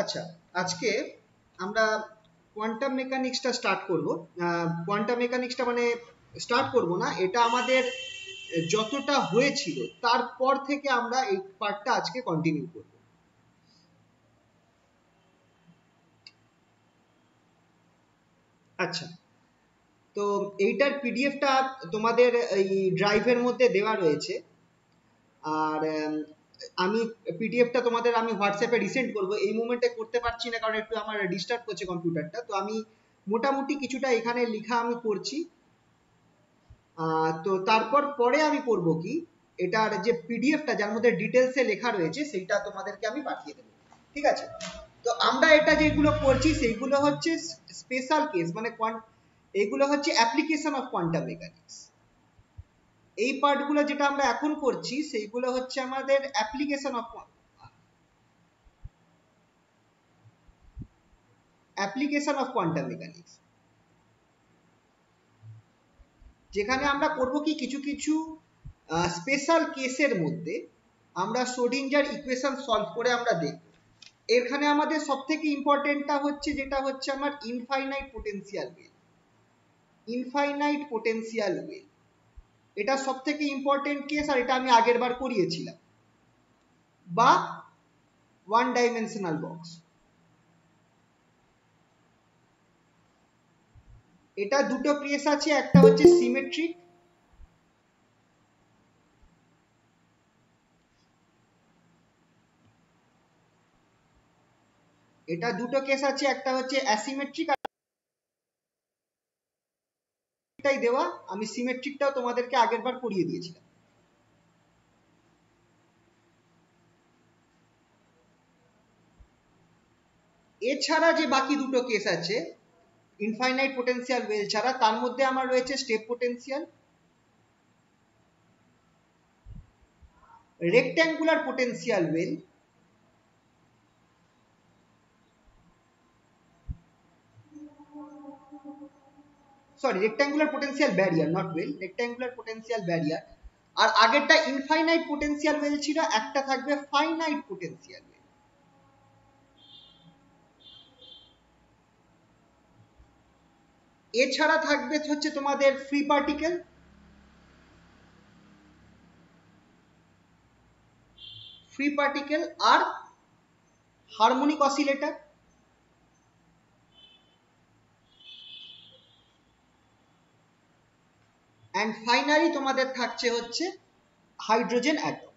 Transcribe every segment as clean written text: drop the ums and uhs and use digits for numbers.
আচ্ছা, আজকে আমরা কোয়ান্টাম মেকানিক্সটা স্টার্ট করব। কোয়ান্টাম মেকানিক্সটা মানে স্টার্ট করব না, এটা আমাদের যতটা হয়েছিল তারপর থেকে আমরা এই পার্টটা আজকে কন্টিনিউ করব। আচ্ছা, তো এইটার পিডিএফটা তোমাদের এই ড্রাইভের মধ্যে দেওয়া রয়েছে। আর আমি পিডিএফটা তোমাদের আমি হোয়াটসঅ্যাপে রিসেন্ড করব। এই মুমেন্টে করতে পারছি না কারণ একটু আমার ডিস্টার্ব করছে কম্পিউটারটা। তো আমি মোটামুটি কিছুটা এখানে লেখা আমি করছি। তো তারপর পরে আমি করব কি, এটার যে পিডিএফটা যার মধ্যে ডিটেলসে লেখা রয়েছে সেইটা তোমাদেরকে আমি পাঠিয়ে দেবো, ঠিক আছে? তো আমরা এটা যেগুলো করছি সেইগুলো হচ্ছে স্পেশাল কেস, মানে এইগুলো হচ্ছে অ্যাপ্লিকেশন অফ কোয়ান্টাম মেকানিক্স। এই পার্টগুলো যেটা আমরা এখন করছি সেইগুলো হচ্ছে আমাদের অ্যাপ্লিকেশন অফ কোয়ান্টাম মেকানিক্স, যেখানে আমরা করব কি কিছু কিছু স্পেশাল কেসের মধ্যে আমরা শ্রোডিঞ্জার ইকুয়েশন সলভ করে আমরা দেখব। এখানে আমাদের সবথেকে ইম্পর্টেন্টটা হচ্ছে যেটা হচ্ছে আমার infinite potential wave. Infinite potential wave এটা সবথেকে ইম্পর্টেন্ট কেস, আর এটা আমি আগের বার করিয়েছিলাম। বা ওয়ান ডাইমেনশনাল বক্স, এটা দুটো কেস আছে, একটা হচ্ছে সিমেট্রিক, এটা দুটো কেস আছে, একটা হচ্ছে অ্যাসিমেট্রিক। এটাই দেওয়া, আমি সিমেট্রিকটাও তোমাদেরকে আগের বার করিয়ে দিয়েছিলাম। এছাড়া যে বাকি দুটো কেস আছে ইনফাইনাইট পোটেনশিয়াল ওয়েল ছাড়া, তার মধ্যে আমার রয়েছে step potential, rectangular potential well, sorry rectangular potential barrier, not well, rectangular potential barrier. আর আগেরটা ইনফাইনাইট পোটেনশিয়াল ওয়েল ছিল, একটা থাকবে ফাইনাইট পোটেনশিয়াল ওয়েল। এছাড়া থাকবে হচ্ছে তোমাদের ফ্রি পার্টিকেল, আর হারমোনিক অসিলেটর। অ্যান্ড ফাইনালি তোমাদের থাকছে হচ্ছে হাইড্রোজেন অ্যাটম।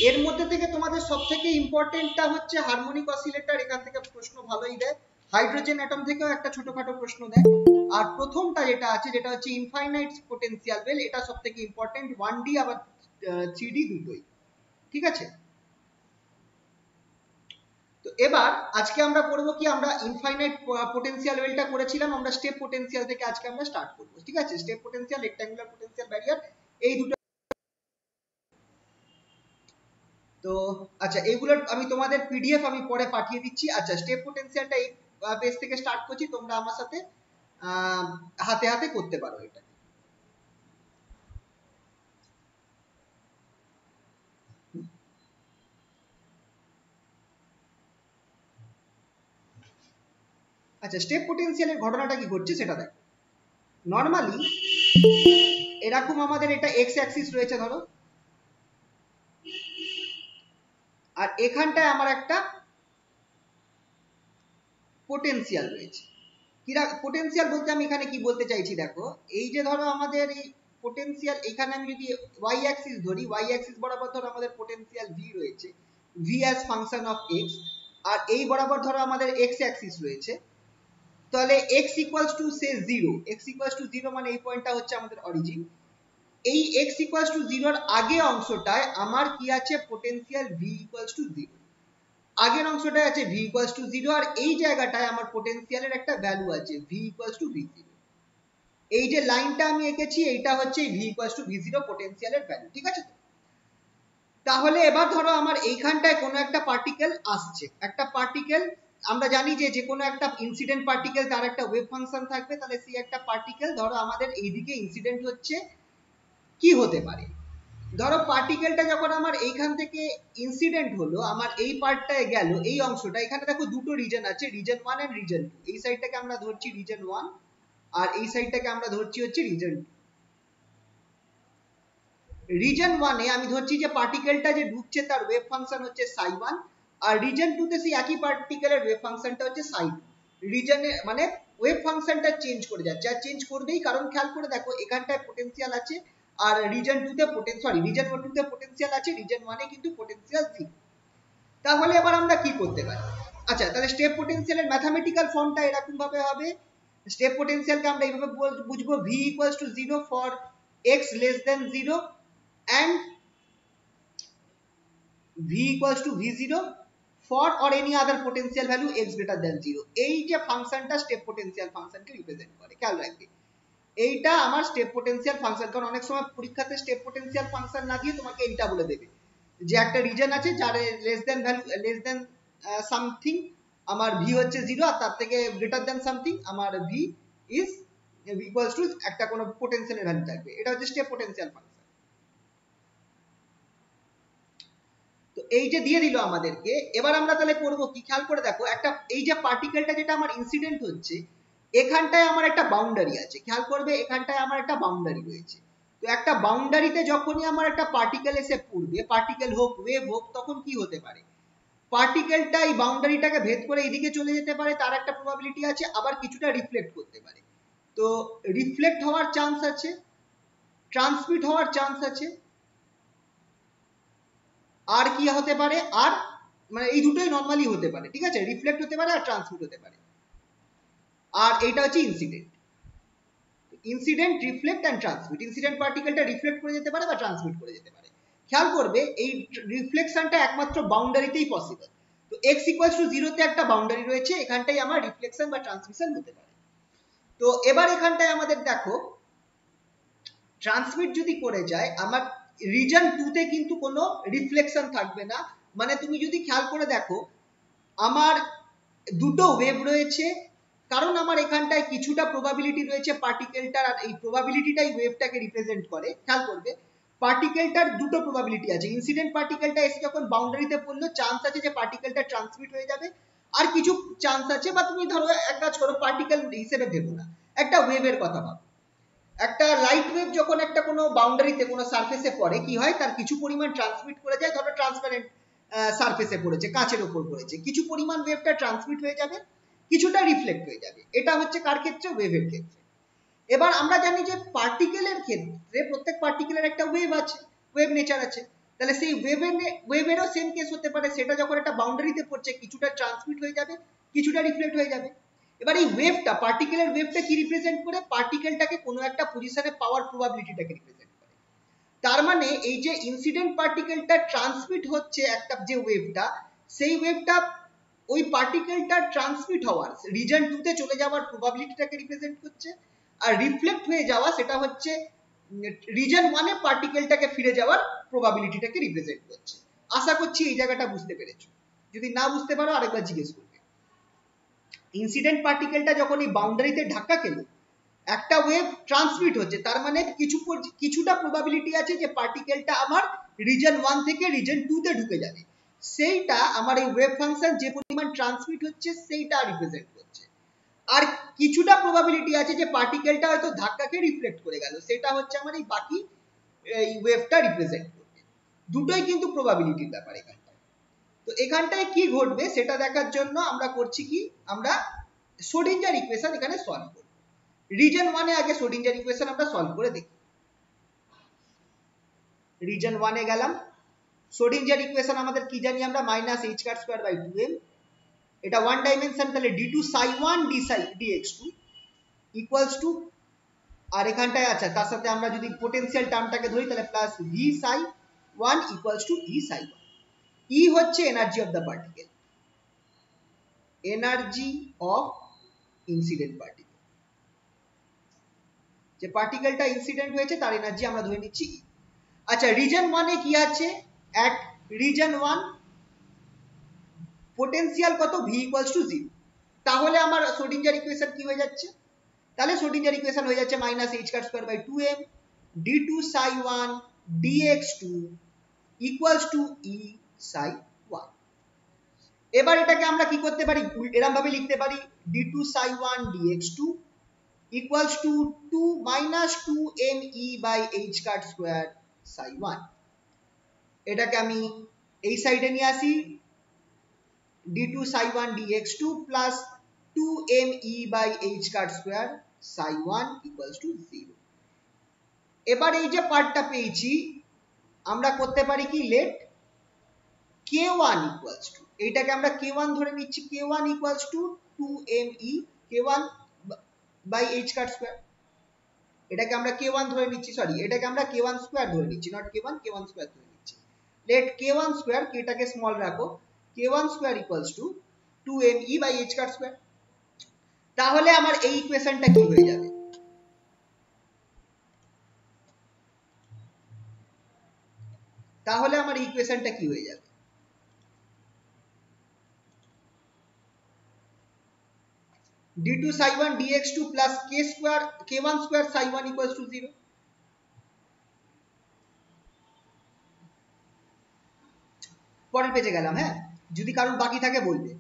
এর মধ্যে থেকে তোমাদের সব থেকে ইম্পর্টেন্টটা হচ্ছে হারমোনিক অসিলেটর, এখান থেকে প্রশ্ন ভালোই দেয়। হাইড্রোজেন অ্যাটম থেকেও একটা ছোটখাটো প্রশ্ন দেয়। আর প্রথমটা যেটা আছে, যেটা হচ্ছে ইনফাইনাইট পোটেনশিয়াল ওয়েল, এটা সব থেকে ইম্পর্টেন্ট, 1D আবার 3D দুটোই, ঠিক আছে? তো এবার আজকে আমরা করব কি, আমরা ইনফাইনাইট পোটেনশিয়াল ওয়েলটা করেছিলাম, আমরা স্টেপ পোটেনশিয়াল থেকে আজকে আমরা স্টার্ট করব, ঠিক আছে? Step potential, rectangular potential barrier, এই দুটো। তো আচ্ছা, এইগুলোর আমি তোমাদের পিডিএফ আমি পরে পাঠিয়ে দিচ্ছি। আচ্ছা, স্টেপ পোটেনশিয়ালটা এই পেজ থেকে স্টার্ট করছি, তোমরা আমার সাথে হাতে হাতে করতে পারো এটা। আচ্ছা, স্টেপ পোটেনশিয়ালের ঘটনাটা কি ঘটছে সেটা দেখো। নর্মালি এরকম আমাদের এটা এক্স অ্যাক্সিস রয়েছে ধরো, আর এখানটায় আমার একটা পোটেনশিয়াল রয়েছে। পোটেনশিয়াল বলতে আমি এখানে কি বলতে চাইছি দেখো, এই যে ধরো আমাদের এই পোটেনশিয়াল, এখানে আমি যদি ওয়াই অ্যাক্সিস ধরি, ওয়াই অ্যাক্সিস বরাবর ধরো আমাদের পোটেনশিয়াল ভি রয়েছে, V as function of X. আর এই বরাবর ধরো আমাদের এক্স অ্যাক্সিস রয়েছে, তাহলে X equals to say 0, X equals to 0 মানে এই পয়েন্টটা হচ্ছে আমাদের অরিজিন। এই এক্স ইকুয়ালস টু 0 আগে অংশটায় আমার কি আছে, পোটেনশিয়াল ভি ইকুয়ালস টু 0। আগের অংশটায় আছে ভি ইকুয়ালস টু 0, আর এই জায়গাটায় আমার পোটেনশিয়ালের একটা ভ্যালু আছে ভি ইকুয়ালস টু ভি0। এই যে লাইনটা আমি এঁকেছি এইটা হচ্ছে ভি ইকুয়ালস টু ভি0 পোটেনশিয়ালের ভ্যালু, ঠিক আছে? তাহলে এবার ধরো আমার এইখানটায় কোনো একটা পার্টিকেল আসছে, একটা পার্টিকেল, আমরা জানি যে যে কোনো একটা ইনসিডেন্ট পার্টিকেল তার একটা ওয়েভ ফাংশন থাকবে, তাহলে সেই একটা পার্টিকেল ধরো আমাদের এইদিকে ইনসিডেন্ট হচ্ছে, কি হতে পারে? ধরো পার্টিকেলটা যখন আমার এইখান থেকে ইনসিডেন্ট হলো, আমার এই পার্টটায় গেল, এই অংশটা, এখানে দেখো দুটো রিজন আছে, রিজন 1 এন্ড রিজন 2। এই সাইডটাকে আমরা ধরছি রিজন 1 আর এই সাইডটাকে আমরা ধরছি হচ্ছে রিজন 2। রিজন 1 এ আমি ধরছি যে পার্টিকেলটা যে ঢুকছে তার ওয়েভ ফাংশন হচ্ছে psi1, আর রিজন 2 তে সেই একই পার্টিকেলের ওয়েভ ফাংশনটা হচ্ছে psi2। রিজনে মানে ওয়েভ ফাংশনটা চেঞ্জ করে যাচ্ছে, আর চেঞ্জ করবেই, কারণ খেয়াল করে দেখো এখানটায় পোটেনশিয়াল আছে আর রিজন 2 তে রিজন 2 তে পোটেনশিয়াল আছে, রিজন 1 এ কিন্তু পোটেনশিয়াল 0। তাহলে এবার আমরা কি করতে পারি? আচ্ছা, তাহলে স্টেপ পোটেনশিয়ালের ম্যাথমেটিক্যাল ফর্মটা এরকম ভাবে হবে। স্টেপ পোটেনশিয়ালকে আমরা এইভাবে বুঝবো, v equals to 0 for x less than 0 and v equals to v0 for or any other potential value x greater than 0। এই যে ফাংশনটা স্টেপ পোটেনশিয়াল ফাংশনকে রিপ্রেজেন্ট করে, খেয়াল রাখবে এইটা আমার স্টেপ পোটেনশিয়াল ফাংশন। কারণ অনেক সময় পরীক্ষাতে স্টেপ পোটেনশিয়াল ফাংশন না দিয়ে তোমাকে এইটা বলে দেবে যে একটা রিজন আছে যার লেস দেন সামথিং আমার v হচ্ছে 0 আর তার থেকে গ্রেটার দেন সামথিং আমার v ইজ ইকুয়ালস টু একটা কোনো পোটেনশিয়ালের ভ্যালু থাকবে, এটা হচ্ছে স্টেপ পোটেনশিয়াল ফাংশন। তো এই যে দিয়ে দিল আমাদেরকে, এবার আমরা তাহলে করব কি? খেয়াল করে দেখো, একটা এই যে পার্টিকেলটা যেটা আমার ইনসিডেন্ট হচ্ছে, এখানটায় আমার একটা বাউন্ডারি আছে, খেয়াল করবে এখানটায় আমার একটা বাউন্ডারি রয়েছে। তো একটা বাউন্ডারিতে যখনই আমার একটা পার্টিকেল এসে পড়বে, পার্টিকেল হোক ওয়েভ হোক, তখন কি হতে পারে? পার্টিকেলটা এই বাউন্ডারিটাকে ভেদ করে এদিকে চলে যেতে পারে, তার একটা প্রবাবিলিটি আছে, আবার কিছুটা রিফ্লেক্ট করতে পারে। তো রিফ্লেক্ট হওয়ার চান্স আছে, ট্রান্সমিট হওয়ার চান্স আছে, আর কি হতে পারে? আর মানে এই দুটোই নরমালি হতে পারে, ঠিক আছে? রিফ্লেক্ট হতে পারে আর ট্রান্সমিট হতে পারে। আর এইটা হচ্ছে incident. Incident, reflect and transmit. Incident পার্টিকেলটা রিফ্লেক্ট করে যেতে পারে বা ট্রান্সমিট করে যেতে পারে। খেয়াল করবে এই রিফ্লেকশনটা একমাত্র বাউন্ডারিতেই পসিবল। তো x ইকুয়ালস টু 0 তে একটা বাউন্ডারি রয়েছে, এখানটাই আমার রিফ্লেকশন বা ট্রান্সমিশন হতে পারে। তো এবার এখানটায় আমাদের দেখো, ট্রান্সমিট যদি করে যায়, আমার রিজন 2 তে কিন্তু কোনো রিফ্লেকশন থাকবে না। মানে তুমি যদি খেয়াল করে দেখো, আমার দুটো ওয়েভ রয়েছে, কারণ আমার এখানটায় কিছুটা প্রবাবিলিটি রয়েছে পার্টিকেলটার, আর এই প্রবাবিলিটিটাই ওয়েভটাকে রিপ্রেজেন্ট করে। খেয়াল করবে পার্টিকেলটার দুটো প্রবাবিলিটি আছে। ইনসিডেন্ট পার্টিকেলটা এসে যখন বাউন্ডারিতে পড়লো, চান্স আছে যে পার্টিকেলটা ট্রান্সমিট হয়ে যাবে, আর কিছু চান্স আছে, বা তুমি ধরো এক কাজ করো, পার্টিকেল হিসেবে ভেবো না, একটা ওয়েভের কথা ভাবো। একটা লাইট ওয়েভ যখন একটা কোনো বাউন্ডারিতে কোনো সারফেসে পড়ে, কি হয়? তার কিছু পরিমাণ ট্রান্সমিট করে যায়। ধরো ট্রান্সপারেন্ট সারফেসে পড়েছে, কাঁচের ওপর পড়েছে, কিছু পরিমাণ ওয়েভটা ট্রান্সমিট হয়ে যাবে, কিছুটা রিফ্লেক্ট হয়ে যাবে। এটা হচ্ছে কার ক্ষেত্রে? ওয়েভের ক্ষেত্রে। এবার আমরা জানি যে পার্টিকেলের ক্ষেত্রে প্রত্যেক পার্টিকেলের একটা ওয়েভ আছে, ওয়েভ নেচার আছে। তাহলে সেই ওয়েভেরও সেম কেস হতে পারে, সেটা যখন একটা বাউন্ডারিতে পড়ছে, কিছুটা ট্রান্সমিট হয়ে যাবে, কিছুটা রিফ্লেক্ট হয়ে যাবে। এবার এই ওয়েভটা, পার্টিকেলের ওয়েভটা কি রিপ্রেজেন্ট করে? পার্টিকেলটাকে কোনো একটা পজিশনে পাওয়ার প্রবাবিলিটিটাকে রিপ্রেজেন্ট করে। তার মানে এই যে ইনসিডেন্ট পার্টিকেলটা ট্রান্সমিট হচ্ছে একটা যে ওয়েভটা, সেই ওয়েভটা ওই পার্টিকেলটা ট্রান্সমিট হওয়ার রিজন 2 তে চলে যাওয়ার প্রবাবিলিটিটাকে রিপ্রেজেন্ট করছে, আর রিফ্লেক্ট হয়ে যাওয়া সেটা হচ্ছে রিজন 1 এ পার্টিকেলটাকে ফিরে যাওয়ার প্রবাবিলিটিটাকে রিপ্রেজেন্ট করছে। আশা করছি এই জায়গাটা বুঝতে পেরেছো। যদি না বুঝতে পারো আরেকবার জিজ্ঞেস করবে। ইনসিডেন্ট পার্টিকেলটা যখন এই বাউন্ডারিতে ধাক্কা খেলো, একটা ওয়েভ ট্রান্সমিট হচ্ছে, তার মানে কিছুটা প্রবাবিলিটি আছে যে পার্টিকেলটা আমার রিজন 1 থেকে রিজন 2 তে ঢুকে যাবে। সেইটা আমার এই ওয়েভ ফাংশন যে পরিমাণ ট্রান্সমিট হচ্ছে সেইটা রিপ্রেজেন্ট করছে। আর কিছুটা প্রবাবিলিটি আছে যে পার্টিকেলটা হয়তো ধাক্কা খেয়ে রিফ্লেক্ট করে গেল, সেটা হচ্ছে আমার এই বাকি এই ওয়েভটা রিপ্রেজেন্ট করবে। দুটোই কিন্তু প্রবাবিলিটির ব্যাপার এখানটায়। তো এখানটায় কি ঘটবে সেটা দেখার জন্য আমরা করছি কি, আমরা শ্রোডিঞ্জার ইকুয়েশন এখানে সলভ করব। রিজন 1 এ আগে শ্রোডিঞ্জার ইকুয়েশন আমরা সলভ করে দেখি। রিজন 1 এ গেলাম, শ্রোডিঞ্জার ইকুয়েশন আমাদের কি জানি আমরা? -h²/2m। এটা ওয়ান ডাইমেনশন, তাহলে d2 psi1 dx2 equals to, আর এখানটায় আচ্ছা তার সাথে আমরা যদি পোটেনশিয়াল টার্মটাকে ধরি, তাহলে plus v psi1 equals to e psi1। E হচ্ছে energy of the particle, energy of incident particle. যে পার্টিকেলটা ইনসিডেন্ট হয়েছে তার এনার্জি আমরা ধরে নিচ্ছি E। আচ্ছা, রিজন 1 এ কি আছে? অ্যাট রিজন 1 পোটেনশিয়াল কত? v equals to 0। তাহলে আমার শ্রোডিঞ্জার ইকুয়েশন কি হয়ে যাচ্ছে? তাহলে শ্রোডিঞ্জার ইকুয়েশন হয়ে যাচ্ছে -h²/2m d2 psi 1 dx2 equals to e psi 1। এবার এটাকে আমরা কি করতে পারি, এরকম ভাবে লিখতে পারি d2 psi 1 dx2 equals to 2 minus 2me by h card square psi 1। এটাকে আমি এই সাইডে নিয়ে আসি, d2 psi 1 dx2 plus 2me by h card square psi 1 equals to 0। এবার এই যে পার্টটা পেয়েছি আমরা করতে পারি কি, let k1 equals to, এইটাকে আমরা k1 ধরে নিচ্ছি, k1 equals to 2me k1 by h card square, এটাকে আমরা k1 ধরে নিচ্ছি, সরি এটাকে আমরা k1 স্কয়ার ধরে নিচ্ছি, নট k1 k1 স্কয়ার ধরে নিচ্ছি। let k1 স্কয়ার, kটাকে স্মল রাখো, k1 square equals to 2me by h card square। তাহলে আমার এই ইকুয়েশনটা কি হয়ে যাবে, তাহলে আমার এই ইকুয়েশনটা কি হয়ে যাবে, d2 psi 1 dx2 plus k1 square psi 1 equals to 0। পরের পেজে গেলাম, হ্যাঁ যদি কারোর বাকি থাকে বলবে।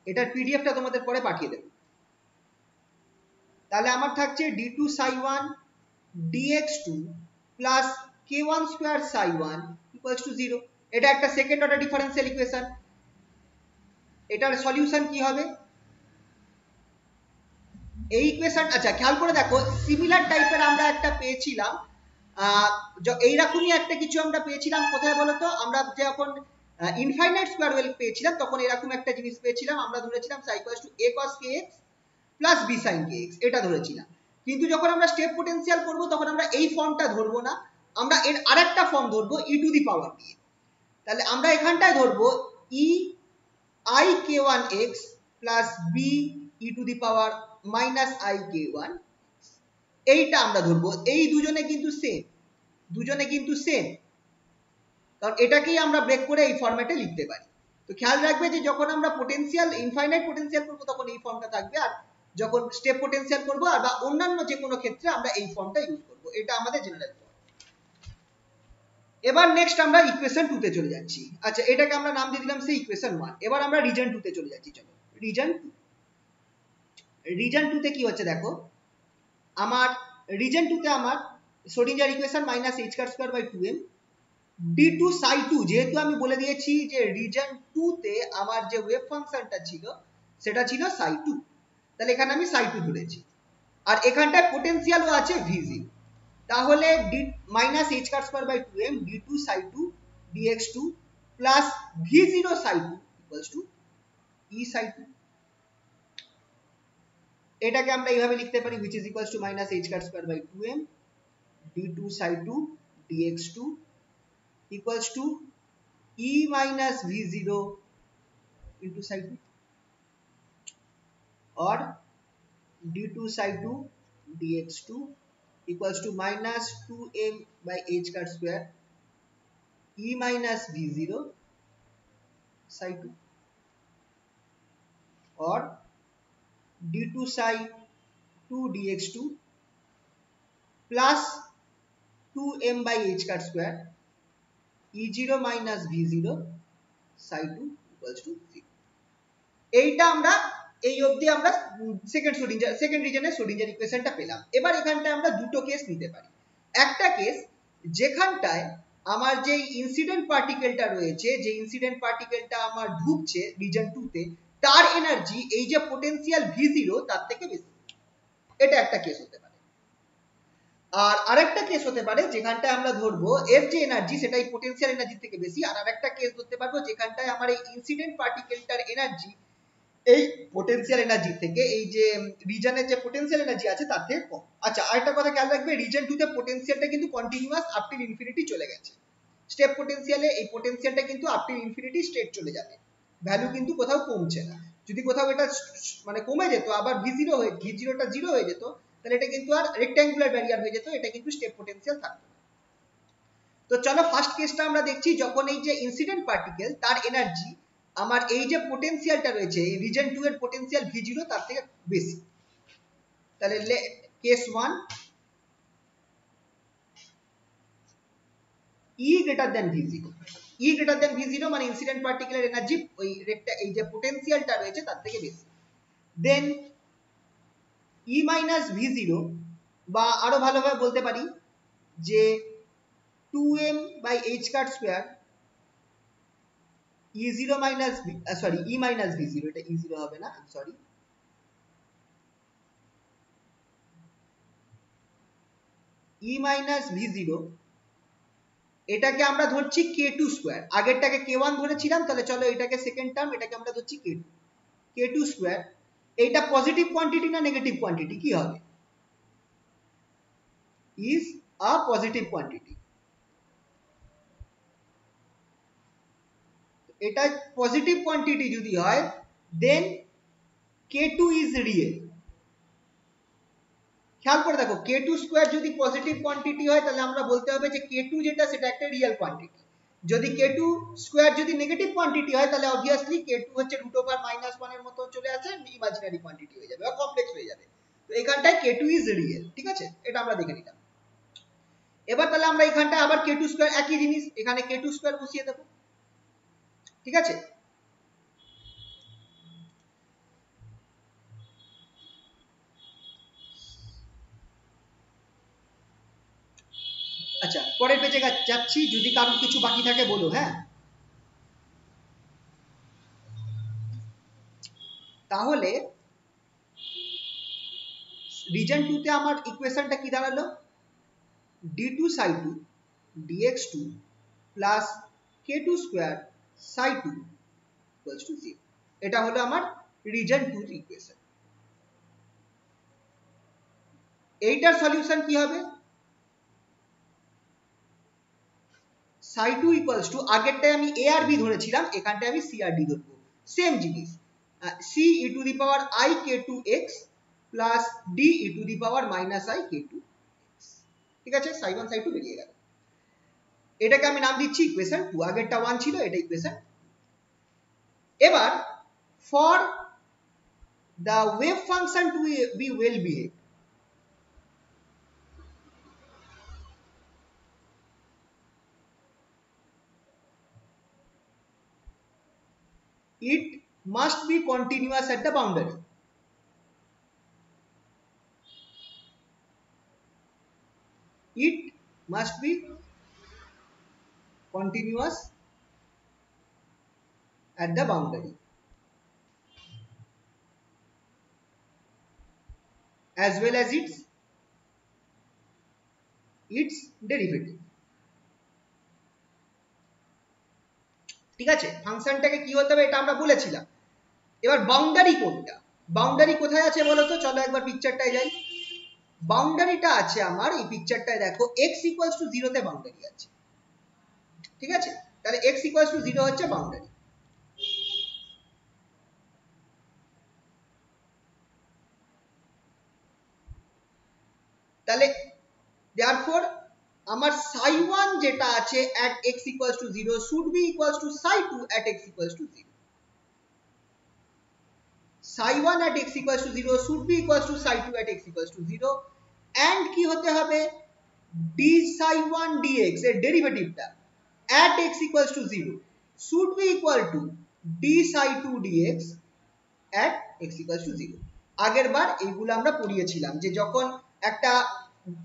এটার পিডিএফটা তোমাদের পরে পাঠিয়ে দেব। তাহলে আমার থাকছে d2 psi 1 dx2 plus k1 square psi 1 equals to 0। এটা একটা সেকেন্ড অর্ডার ডিফারেন্সিয়াল ইকুয়েশন। এটার সলিউশন কি হবে, এই ইকুয়েশন, আচ্ছা খেয়াল করে দেখো সিমিলার টাইপের আমরা একটা পেয়েছিলাম, এইরকমই একটা কিছু আমরা পেয়েছিলাম কোথায় বলতো, আমরা যখন ইনফাইনাইট স্কয়ার ওয়েভ পেয়েছিলাম তখন এরকম একটা জিনিস পেয়েছিলাম, আমরা ধরেছিলাম psi equals to a cos kx plus b sin kx, এটা ধরেছিলাম। কিন্তু যখন আমরা স্টেপ পোটেনশিয়াল করব তখন আমরা এই ফর্মটা ধরবো না, আমরা এর আরেকটা ফর্ম ধরবো e টু দি পাওয়ার দিয়ে। তাহলে আমরা এখানটায় ধরবো e I k1x plus b e to the power minus I k1, এইটা আমরা ধরবো। এই দুজনে কিন্তু সেম, কারণ এটাকেই আমরা ব্রেক করে এই ফরম্যাটে লিখতে পারি। তো খেয়াল রাখবে যে যখন আমরা পোটেনশিয়াল ইনফাইনাইট পোটেনশিয়াল করবো তখন এই ফর্মটা থাকবে, আর যখন স্টেপ পোটেনশিয়াল করবো আর বা অন্যান্য যে কোনো ক্ষেত্রে আমরা এই ফর্মটা ইউজ করবো, এটা আমাদের জেনারেল ফর্ম। এবার নেক্সট আমরা ইকুয়েশন 2 তে চলে যাচ্ছি। আচ্ছা এটাকে আমরা নাম দিয়ে দিলাম সেই ইকুয়েশন 1। এবার আমরা রিজন 2 তে চলে যাচ্ছি, চলো রিজন 2 তে কি হচ্ছে দেখো, আমার রিজন 2 তে আমার শ্রোডিঞ্জার ইকুয়েশন মাইনাস h কার square by 2m d2 psi 2, যেহেতু আমি বলে দিয়েছি যে রিজন 2 তে আমার যে ওয়েভ ফাংশনটা ছিল সেটা ছিল psi 2, তাহলে এখানে আমি psi 2 ধরেছি, আর এখানটায় পোটেনশিয়ালও আছে v0। তাহলে মাইনাস h কার square by 2m d2 psi 2 dx2 plus v0 psi 2 equals to e psi 2। এটাকে আমরা এইভাবে লিখতে পারি which is equals to minus h কার square by 2m d2 psi 2 dx2 equals to e minus v0 into psi 2 or d2 psi 2 dx2 equals to minus 2m by h car square e minus v0 psi 2 or d2 psi 2 dx2 plus 2m by h car square e0 minus v0 psi 2 equals to 0। এইটা আমরা এই অবধি আমরা second রিজনের Schrodinger ইকুয়েশনটা পেলাম। এবার এখানটায় আমরা দুটো কেস নিতে পারি। একটা কেস যেখানটায় আমার যে ইনসিডেন্ট পার্টিকেলটা রয়েছে, যে ইনসিডেন্ট পার্টিকেলটা আমার ঢুকছে রিজন 2 তে, তার এনার্জি এই যে পোটেনশিয়াল v0 তার থেকে বেশি, এটা একটা কেস হতে পারে। আর আরেকটা কেস হতে পারে যেখানটায় আমরা ধরবো এর যে এনার্জি সেটা এই পোটেনশিয়াল এনার্জি থেকে বেশি, আর আরেকটা কেস ধরতে পারবো যেখানটায় আমার এই ইনসিডেন্ট পার্টিকেলটার এনার্জি এই পোটেনশিয়াল এনার্জি থেকে, এই যে রিজনের যে পোটেনশিয়াল এনার্জি আছে তার থেকে কম। আচ্ছা আরেকটা কথা খেয়াল রাখবে, রিজন 2 তে পোটেনশিয়ালটা কিন্তু কন্টিনিউয়াস আপ টিল ইনফিনিটি চলে গেছে। স্টেপ পোটেনশিয়ালে এই পোটেনশিয়ালটা কিন্তু আপ টিল ইনফিনিটি স্টেট চলে যাবে, ভ্যালু কিন্তু কোথাও কমছে না। যদি কোথাও এটা মানে কমে যেত আবার v0টা 0 হয়ে যেত, তাহলে এটা কিন্তু আর রেক্ট্যাঙ্গুলার ব্যারিয়ার হয়ে যেত, এটা কিন্তু স্টেপ পোটেনশিয়াল থাকতো। তো চলো ফার্স্ট কেসটা আমরা দেখছি, যখন এই যে ইনসিডেন্ট পার্টিকেল তার এনার্জি আমার এই যে পোটেনশিয়ালটা রয়েছে এই রিজন 2 এর পোটেনশিয়াল v0 তার থেকে বেশি। তাহলে case 1 E greater than V0, E greater than V0 মানে ইনসিডেন্ট পার্টিকুলার এনার্জি ওই রেটটা এই যে পোটেনশিয়ালটা রয়েছে তার থেকে বেশি। দেন E মাইনাস V0 বা আরো ভালোভাবে বলতে পারি যে 2m by h cut square E0 minus sorry E minus V0, এটা E0 হবে না, সরি, E মাইনাস V0 এটাকে আমরা ধরছি k2 স্কয়ার, আগেরটাকে k1 ধরেছিলাম, তাহলে চলো এটাকে সেকেন্ড টার্ম, এটাকে আমরা ধরছি k2 স্কয়ার। এইটা পজিটিভ কোয়ান্টিটি না নেগেটিভ কোয়ান্টিটি, কি হবে? Is a positive quantity. এটা পজিটিভ কোয়ান্টিটি যদি হয় দেন k2 ইজ রিয়েল। খেয়াল করে দেখো k2 স্কয়ার যদি পজিটিভ কোয়ান্টিটি হয় তাহলে আমরা বলতে হবে যে k2 যেটা সেটা একটা রিয়েল কোয়ান্টিটি। যদি k2 স্কয়ার যদি নেগেটিভ কোয়ান্টিটি হয় তাহলে অবভিয়াসলি k2 হচ্ছে √1 এর মতো চলে আসে, ইমাজিনারি কোয়ান্টিটি হয়ে যাবে বা কমপ্লেক্স হয়ে যাবে। তো এখানটায় k2 ইজ রিয়েল, ঠিক আছে, এটা আমরা দেখে নিলাম। এবার তাহলে আমরা এখানটায় আবার k2 স্কয়ার একই জিনিস, এখানে k2 স্কয়ার বসিয়ে দেব, ঠিক আছে। আচ্ছা পরের পেজে যাচ্ছি, যদি কারোর কিছু বাকি থাকে বলো, হ্যাঁ। তাহলে রিজন 2 তে আমার ইকুয়েশনটা কি দাঁড়ালো? d2 psi2 dx2 plus k2 square psi2 equals to 0। এটা হলো আমার রিজন 2 এর ইকুয়েশন। এইটার সলিউশন কি হবে? psi2 ইকুয়ালস টু, আগেরটায় আমি a আর b ধরেছিলাম, এখানটায় আমি c আর d ধরবো, সেম জিনিস, c e to the power I k2x plus d e to the power minus I k2x, ঠিক আছে, psi1 psi2 বেরিয়ে গেল। এটাকে আমি নাম দিচ্ছি ইকুয়েশন 2, আগেরটা 1 ছিল, এটা ইকুয়েশন। এবার for the wave function to be well behaved, it must be continuous at the boundary. It must be continuous at the boundary as well as its derivative, ঠিক আছে। ফাংশনটাকে কি হতে হবে এটা আমরা বলেছিলাম। এবার বাউন্ডারি কোনটা, বাউন্ডারি কোথায় আছে বলো তো, চলো একবার পিকচারটায় যাই। বাউন্ডারিটা আছে আমার এই পিকচারটায়, দেখো x ইকুয়ালস টু 0 তে বাউন্ডারি আছে, ঠিক আছে। তাহলে x ইকুয়ালস টু 0 হচ্ছে বাউন্ডারি। তাহলে therefore আমার psi1 যেটা আছে at x equals to 0 should be equals to psi2 at x equals to 0, psi1 at x equals to 0 should be equals to psi2 at x equals to 0, and কি হতে হবে d psi1 dx এর ডেরিভেটিভটা at x equals to 0 should be equal to d psi2 dx at x equals to 0। আগের বার এইগুলো আমরা পড়িয়েছিলাম যে যখন একটা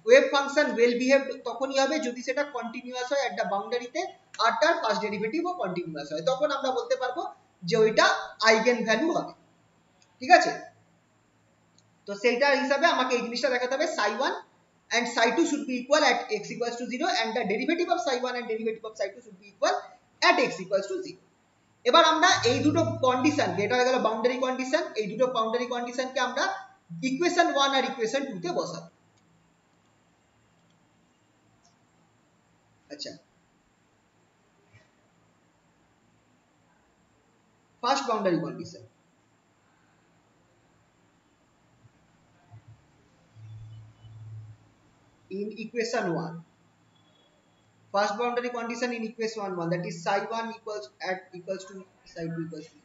ওয়েভ ফাংশন ওয়েল বিহেভড তখনই হবে যদি সেটা কন্টিনিউয়াস হয় এট দা বাউন্ডারিতে আর তার ফার্স্ট ডেরিভেটিভও কন্টিনিউয়াস হয়, তখন আমরা বলতে পারবো যে ওইটা আইগেন ভ্যালু হবে, ঠিক আছে। তো সেইটার হিসাবে আমাকে এই জিনিসটা দেখাতে হবে psi1 and psi2 should be equal at x equals to 0 and the derivative of psi1 and derivative of psi2 should be equal at x equals to 0। এবার আমরা এই দুটো কন্ডিশনকে, এটা হয়ে গেল বাউন্ডারি কন্ডিশন, এই দুটো বাউন্ডারি কন্ডিশনকে আমরা ইকুয়েশন 1 আর ইকুয়েশন 2 তে বসাবো। আচ্ছা first boundary condition, in equation 1, first boundary condition in equation 1 that is psi1 equals to psi2 equals to,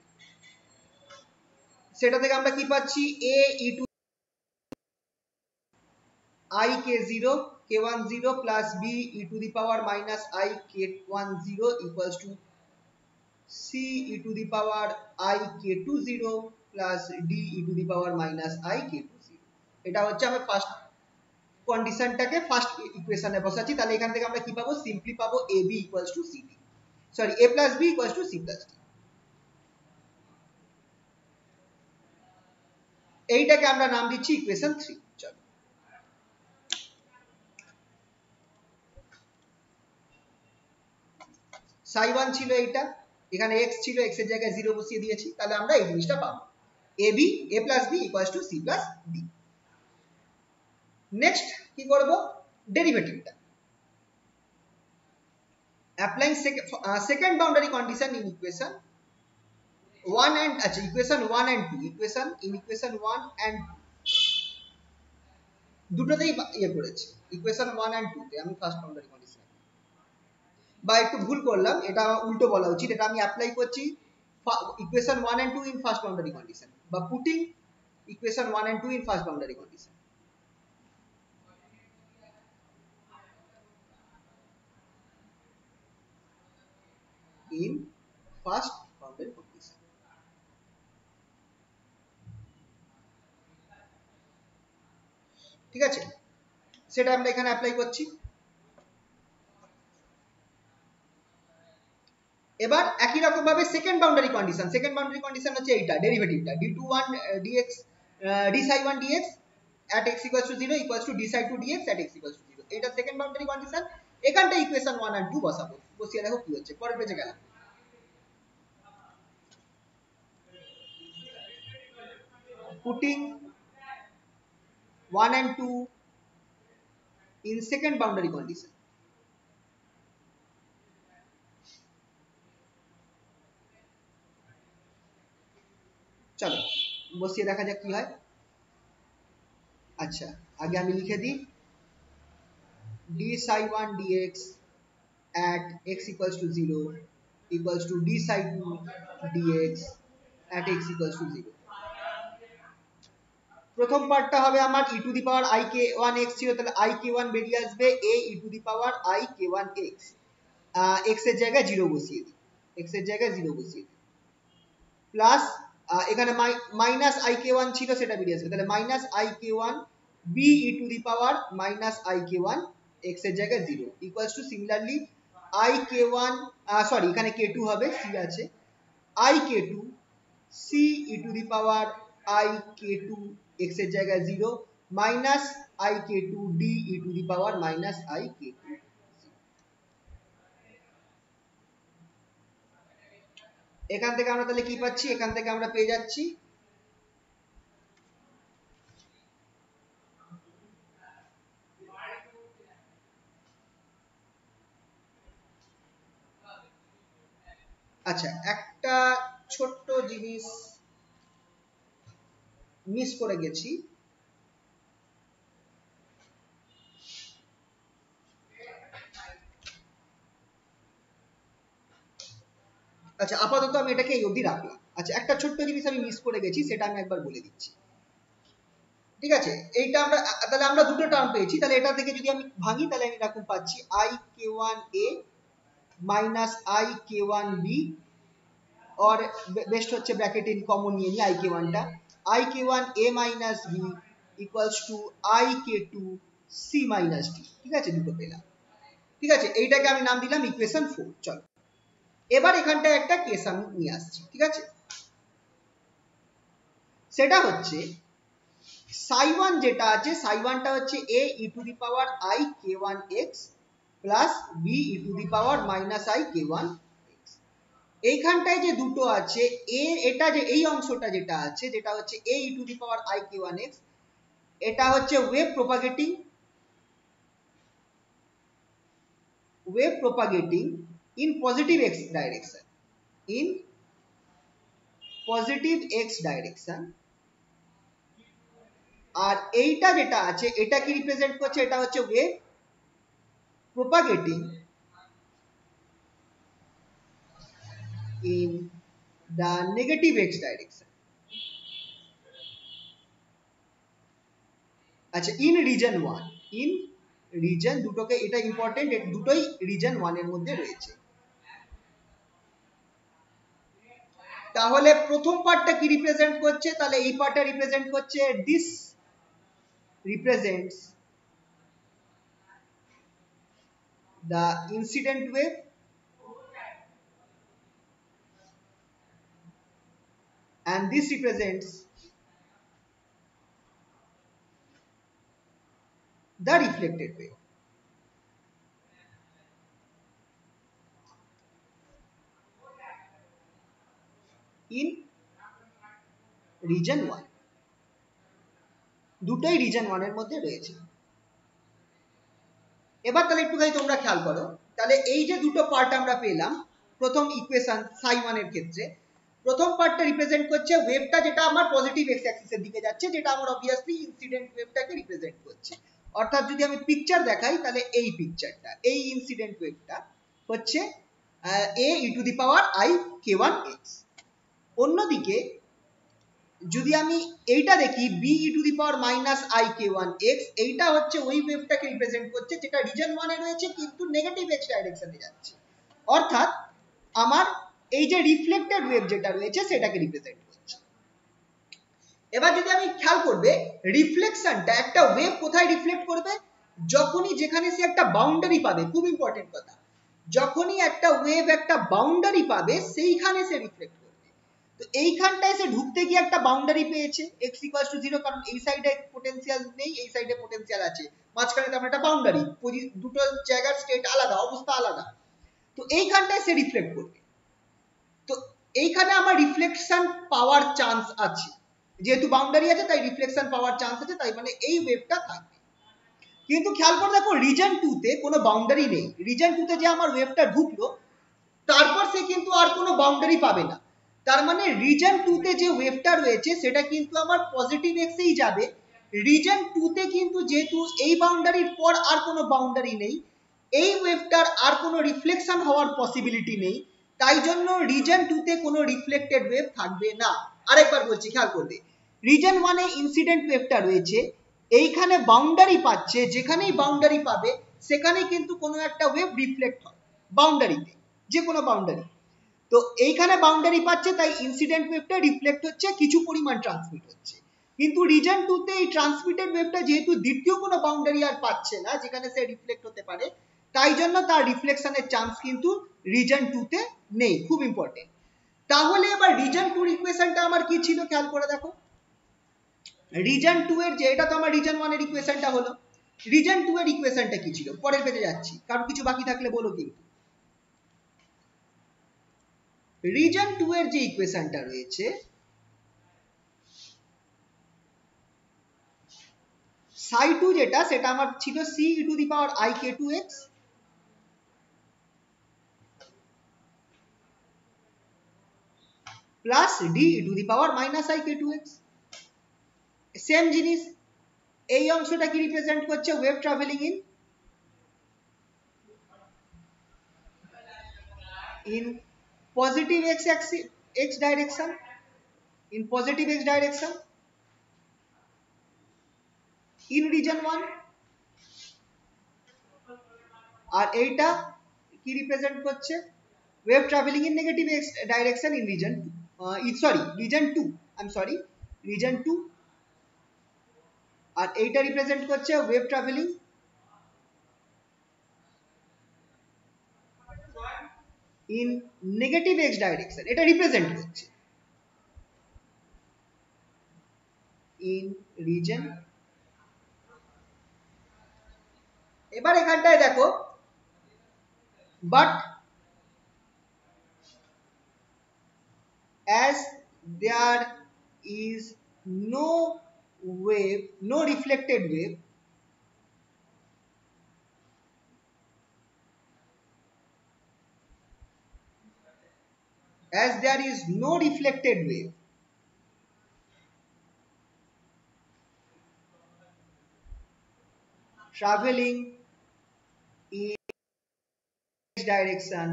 সেটা থেকে আমরা কি পাচ্ছি a e to I k0 k10 plus b e to the power minus I k10 equals to c e to the power I k20 plus d e to the power minus I k20 এটা হচ্ছে আমরা first কন্ডিশনটাকে first ইকুয়েশনে বসাচ্ছি তাহলে এখান থেকে আমরা কি পাবো সিম্পলি পাবো ab equals to cd sorry a plus b equals to c plus d এইটাকে আমরা নাম দিচ্ছি ইকুয়েশন 3 চলো psi1 ছিল এইটা এখানে x ছিল x এর জায়গায় 0 বসিয়ে দিয়েছি তাহলে আমরা এই জিনিসটা পাবো ab a plus b equals to c plus d next কি করব ডেরিভেটিভটা applying second boundary condition in equation 1 and আচ্ছা equation 1 and 2 equation 1 and 2 দুটোতেই ইয়ে করেছি equation 1 and 2 তে আমি ফার্স্ট বাউন্ডারি কন্ডিশন বা একটু ভুল করলাম এটা উল্টো বলা উচিত এটা আমি অ্যাপ্লাই করছি equation 1 and 2 in first boundary condition বা putting equation 1 and 2 in first boundary condition in first boundary condition ঠিক আছে সেটা আমরা এখানে অ্যাপ্লাই করছি এবার একই রকম ভাবে সেকেন্ড বাউন্ডারি কন্ডিশন হচ্ছে এইটা ডেরিভেটিভটা d21 dx d psi 1 dx at x equals to 0 equals to d psi 2 dx at x equals to 0 এটা সেকেন্ড বাউন্ডারি কন্ডিশন এখানটা ইকুয়েশন 1 আর 2 বসাবো বসিয়ে দেখো কি হচ্ছে পরের পেজে গেলাম putting 1 and 2 in second boundary condition চলো বসিয়ে দেখা যাক কি হয় আচ্ছা আগে আমি লিখে দিই d psi 1 dx at x equals to 0 equals to d psi 2 dx at x equals to 0 প্রথম পার্টটা হবে আমার e to the power i k1 x ছিল তাহলে i k1 বেরিয়ে আসবে a e to the power i k1 x x এর জায়গায় 0 বসিয়ে দিই x এর জায়গায় 0 বসিয়ে দিই প্লাস এখানে মাইনাস i k1 ছিল সেটা বেরিয়ে আসবে তাহলে minus i k1 b e to the power minus i k1 x এর জায়গায় 0 equals to similarly i k1 sorry এখানে k2 হবে c আছে i k2 c e to the power i k2 x এর জায়গায় 0 minus i k2 d e to the power minus i k2 এখান থেকে আমরা তাহলে কি পাচ্ছি এখান থেকে আমরা পেয়ে যাচ্ছি আচ্ছা একটা ছোট্ট জিনিস মিস করে গেছি আচ্ছা আপাতত আমি এটাকে এই অবধি রাখলাম আচ্ছা একটা ছোট্ট জিনিস আমি মিস করে গেছি সেটা আমি একবার বলে দিচ্ছি ঠিক আছে এইটা আমরা তাহলে আমরা দুটো টার্ম পেয়েছি তাহলে এটা থেকে যদি আমি ভাঙি তাহলে আমি এরকম পাচ্ছি i k1a minus i k1b और বেস্ট হচ্ছে ব্র্যাকেটে কমন নিয়ে নিই i k1 টা i k1a minus b equals to i k2 c minus d ঠিক আছে দুটো পেলাম ঠিক আছে এইটাকে আমি নাম দিলাম ইকুয়েশন 4 চলো এবার এখানটায় একটা কেস আমি নিয়ে আসছি ঠিক আছে সেটা হচ্ছে psi1 যেটা আছে psi1 টা হচ্ছে a e to the power i k1 x plus b e to the power minus i k1 x এইখানটায় যে দুটো আছে a এটা যে এই অংশটা যেটা আছে যেটা হচ্ছে a e to the power i k1 x এটা হচ্ছে wave propagating in positive x direction in positive x direction আর এইটা যেটা আছে এটা কি রিপ্রেজেন্ট করছে এটা হচ্ছে wave propagating in the negative x direction আচ্ছা in region 1 ইন রিজন, দুটোকে, এটা ইম্পর্টেন্ট, দুটোই রিজন 1 এর মধ্যে রয়েছে। তাহলে প্রথম পার্টটা কি রিপ্রেজেন্ট করছে, তাহলে এই পার্টটা রিপ্রেজেন্ট করছে this represents the incident wave and this represents the reflected wave. In region 1, দুটোই রিজন 1 এর মধ্যে রয়েছে। এবার তাহলে একটুখানি তোমরা খেয়াল করো, তাহলে এই যে দুটো পার্ট আমরা পেলাম প্রথম ইকুয়েশন ψ1 এর ক্ষেত্রে, প্রথম পার্টটা রিপ্রেজেন্ট করছে ওয়েভটা যেটা আমার পজিটিভ এক্স অ্যাক্সিসের দিকে যাচ্ছে, যেটা আমার অবভিয়াসলি ইনসিডেন্ট ওয়েভটাকে রিপ্রেজেন্ট করছে। অর্থাৎ যদি আমি পিকচার দেখাই, তাহলে এই পিকচারটা, এই ইনসিডেন্ট ওয়েভটা হচ্ছে a e to the power I k1x। অন্যদিকে যদি আমি এইটা দেখি b e to the power minus I k1x, এইটা হচ্ছে ওই ওয়েভটাকে রিপ্রেজেন্ট করছে যেটা রিজন 1 এ রয়েছে কিন্তু নেগেটিভ এক্স ডাইরেকশনে যাচ্ছে। অর্থাৎ আমার এই যে রিফ্লেক্টেড ওয়েভ যেটা রয়েছে সেটাকে রিপ্রেজেন্ট করছে। এবার যদি আমি খেয়াল করবে, রিফ্লেকশনটা, একটা ওয়েভ কোথায় রিফ্লেক্ট করবে, যখনই যেখানে সে একটা বাউন্ডারি পাবে, খুব ইম্পর্টেন্ট কথা, যখনই একটা ওয়েভ একটা বাউন্ডারি পাবে সেইখানে সে রিফ্লেক্ট করবে। তো এইখানটায় সে ঢুকতে গিয়ে একটা বাউন্ডারি পেয়েছে x = 0, কারণ এই সাইডে পোটেনশিয়াল নেই, এই সাইডে পোটেনশিয়াল আছে, মাঝখানে তো একটা বাউন্ডারি, দুটো জায়গার স্টেট আলাদা, অবস্থা আলাদা। তো এইখানটায় সে রিফ্লেক্ট করবে। তো এইখানে আমার রিফ্লেকশন পাওয়ার চান্স আছে, যেহেতু বাউন্ডারি আছে তাই রিফ্লেকশন পাওয়ার চান্স আছে, তাই মানে এই ওয়েভটা থাকবে। কিন্তু খেয়াল করে দেখো, রিজন 2 তে কোনো বাউন্ডারি নেই। রিজন 2 তে যে আমার ওয়েভটা ঢুকলো, তারপর সে কিন্তু আর কোনো বাউন্ডারি পাবে না। তার মানে রিজন 2 তে যে ওয়েভটা রয়েছে সেটা কিন্তু আমার পজিটিভ এক্সেই যাবে। রিজন 2 তে কিন্তু যেহেতু এই বাউন্ডারির পর আর কোনো বাউন্ডারি নেই, এই ওয়েভটার আর কোনো রিফ্লেকশন হওয়ার পসিবিলিটি নেই, তাই জন্য রিজন 2 তে কোনো রিফ্লেক্টেড ওয়েভ থাকবে না। আরেকবার বলছি, খেয়াল করবে, রিজন 1 এ ইনসিডেন্ট ওয়েভটা রয়েছে, এইখানে বাউন্ডারি পাচ্ছে, যেখানেই বাউন্ডারি পাবে সেখানেই কিন্তু কোনো একটা ওয়েভ রিফ্লেক্ট হয়, বাউন্ডারিতে, যে কোনো বাউন্ডারি। তো এইখানে বাউন্ডারি পাচ্ছে তাই ইনসিডেন্ট ওয়েভটা রিফ্লেক্ট হচ্ছে, কিছু পরিমাণ ট্রান্সমিট হচ্ছে। কিন্তু রিজন 2 তে এই ট্রান্সমিটেড ওয়েভটা যেহেতু দ্বিতীয় কোনো বাউন্ডারি আর পাচ্ছে না যেখানে সে রিফ্লেক্ট হতে পারে, তাই জন্য তার রিফ্লেকশনের চান্স কিন্তু রিজন 2 তে নেই। খুব ইম্পর্টেন্ট। তাহলে এবার রিজন 2 এর ইকুয়েশনটা আমার কি ছিল, খেয়াল করে দেখো। রিজন 2 এর, যে এটা তো আমার রিজন 1 এর ইকুয়েশনটা হলো, রিজন 2 এর ইকুয়েশনটা কি ছিল, পরের পেজে যাচ্ছি, কারণ কিছু বাকি থাকলে বলো কিন্তু। রিজন 2 এর যে ইকুয়েশনটা রয়েছে, ψ2 যেটা, সেটা আমার ছিল c e to the power I k2x plus d e to the power minus I k2x। Same জিনিস, এই অংশটা কি রিপ্রেজেন্ট করছে, wave travelling in positive x Axis, x direction, in positive x direction in reason 1। আর এইটা কি represent করছে, wave travelling in negative x direction in reason 2, sorry reason 2, I am sorry, reason 2। আর এইটা represent করছে wave travelling in negative x direction, এটা represent করছে in reason. এবার এখানটায় দেখো, but as there is no wave, no reflected wave, as there is no reflected wave, traveling in direction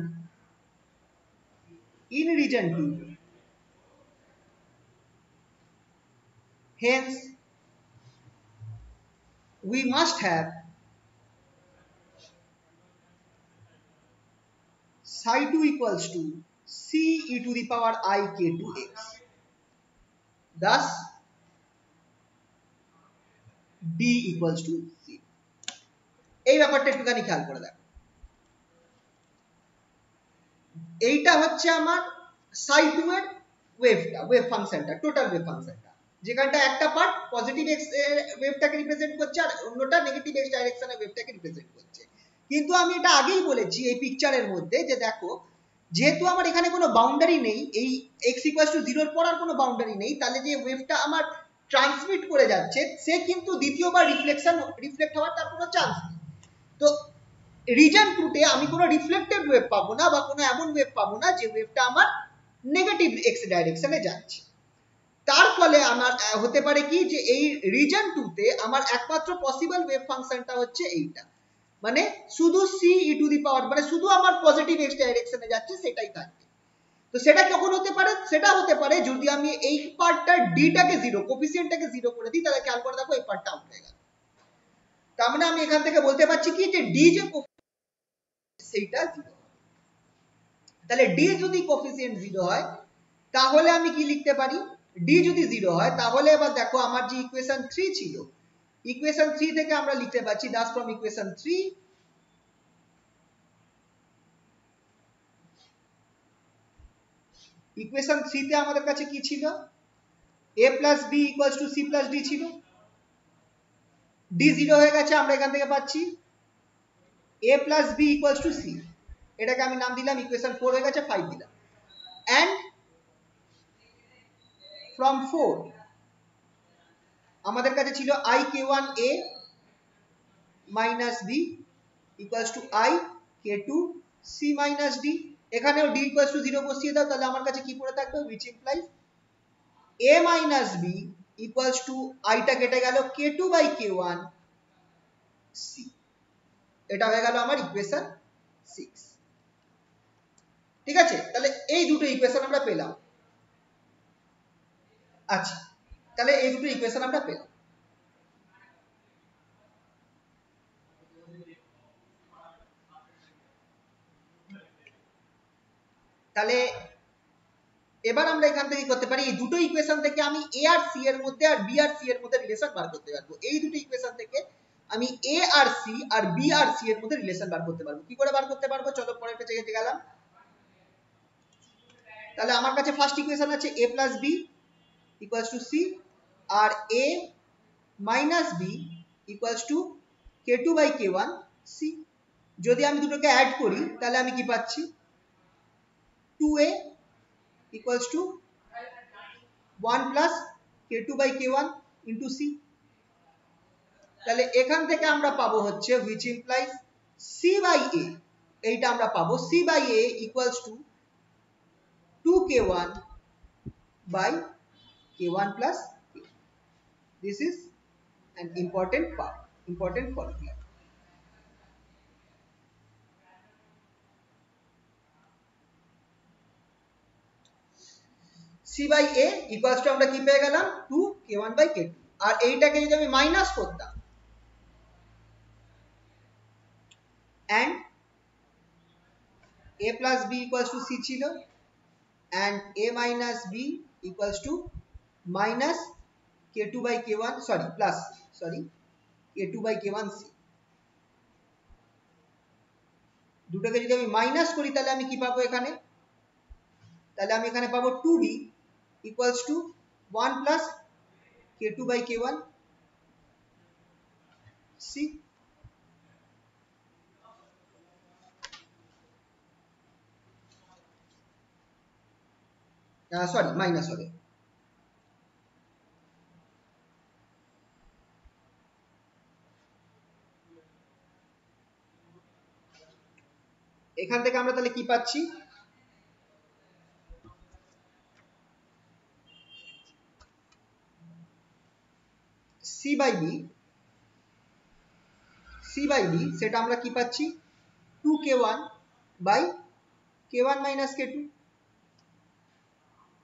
in region 2, hence we must have psi 2 equals to c e to the power I k2x. Thus d equals to 0. এই ব্যাপারটা একটুখানি খেয়াল করে দেখো, এইটা হচ্ছে আমার psi 2 এর ওয়েভ ফাংশনটা, টোটাল ওয়েভ ফাংশনটা, যেখানটা একটা পার্ট পজিটিভ এক্স ওয়েভটাকে রিপ্রেজেন্ট করছে আর অন্যটা নেগেটিভ এক্স ডাইরেকশনে ওয়েভটাকে রিপ্রেজেন্ট করছে। কিন্তু আমি এটা আগেই বলেছি এই পিকচারের মধ্যে যে দেখো, যেহেতু আমার এখানে কোনো বাউন্ডারি নেই, এই x ইকুয়ালস টু 0 এর পর আর কোনো বাউন্ডারি নেই, তাহলে যে ওয়েভটা আমার ট্রান্সমিট করে যাচ্ছে সে কিন্তু দ্বিতীয়বার রিফ্লেক্ট হওয়ার তার কোনো চান্স নেই। তো রিজন 2 তে আমি কোনো রিফ্লেক্টেড ওয়েভ পাবো না বা কোনো এমন ওয়েভ পাবো না যে ওয়েভটা আমার নেগেটিভ এক্স ডাইরেকশনে যাচ্ছে। তার ফলে আমার হতে পারে কি যে এই রিজন 2 তে আমার একমাত্র পসিবল ওয়েভ ফাংশনটা হচ্ছে এইটা, মানে শুধু c e টু দি পাওয়ার, মানে শুধু আমার পজিটিভ এক্স ডাইরেকশনে যাচ্ছে সেটাই থাকবে। তো সেটা কখন হতে পারে? সেটা হতে পারে যদি আমি এই পার্টটা d টাকে 0, কোফিসিয়েন্টটাকে 0 করে দিই, তাহলে খেয়াল করে দেখো এই পার্টটা আউট হয়ে গেল। তার মানে আমি এখান থেকে বলতে পারছি কি যে d যে সেইটা 0। তাহলে d যদি কোফিসিয়েন্ট 0 হয় তাহলে আমি কি লিখতে পারি? d যদি 0 হয় তাহলে এবার দেখো আমার যে ইকুয়েশন 3 ছিল, ইকুয়েশন 3 থেকে আমরা লিখতে পাচ্ছি দাস ফ্রম ইকুয়েশন 3 ইকুয়েশন 3 তে আমাদের কাছে কি ছিল? a plus b equals to c plus d ছিল। d 0 হয়ে গেছে, আমরা এখান থেকে পাচ্ছি a plus b equals to c, এটাকে আমি নাম দিলাম ইকুয়েশন 4 হয়ে গেছে, 5 দিলাম। and from 4 আমাদের কাছে ছিল I k1a minus b equals to I k2 c minus d, এখানেও d equals to 0 বসিয়ে দাও, তাহলে আমার কাছে কি পড়ে থাকবে? which implies a minus b equals to I টা কেটে গেল k2 by k1 c, এটা হয়ে গেল আমার ইকুয়েশন 6। ঠিক আছে, তাহলে এই দুটো ইকুয়েশন আমরা পেলাম। আচ্ছা, তাহলে এই দুটো ইকুয়েশন আমরা পেলাম। তাহলে এবার আমরা এখান থেকে কি করতে পারি? এই দুটো ইকুয়েশন থেকে আমি a আর c এর মধ্যে আর b আর c এর মধ্যে রিলেশন বার করতে পারবো। এই দুটো ইকুয়েশন থেকে আমি a R c R b R c এর মধ্যে রিলেশন বার করতে পারবো। কি করে বার করতে পারবো? চলো পরের পেজে গেলাম। তাহলে আমার কাছে ফার্স্ট ইকুয়েশন আছে a plus b equals to c আর a minus b equals to k2 by k1 c। যদি আমি দুটোকে অ্যাড করি তাহলে আমি কি পাচ্ছি? 2a equals to 1 plus k2 by k1 into c। তাহলে এখান থেকে আমরা পাবো হচ্ছে which implies c by a, এইটা আমরা পাবো c by a equals to 2k1 by k1 plus k. This is an important part, important formula. c by a equals to আমরা কি পেয়ে গেলাম? 2k1 by k2, আর এইটাকে যদি আমি মাইনাস করতাম and a plus b equals to c ছিল and a minus b equals to minus k2 by k1 plus k2 by k1 c। দুটোকে যদি আমি মাইনাস করি তাহলে আমি কি পাবো এখানে? তাহলে আমি এখানে পাবো 2b equals to 1 plus k2 by k1 c। Minus হবে। এখান থেকে আমরা তাহলে কি পাচ্ছি? c by b সেটা আমরা কি পাচ্ছি? 2k1 by k1 minus k2।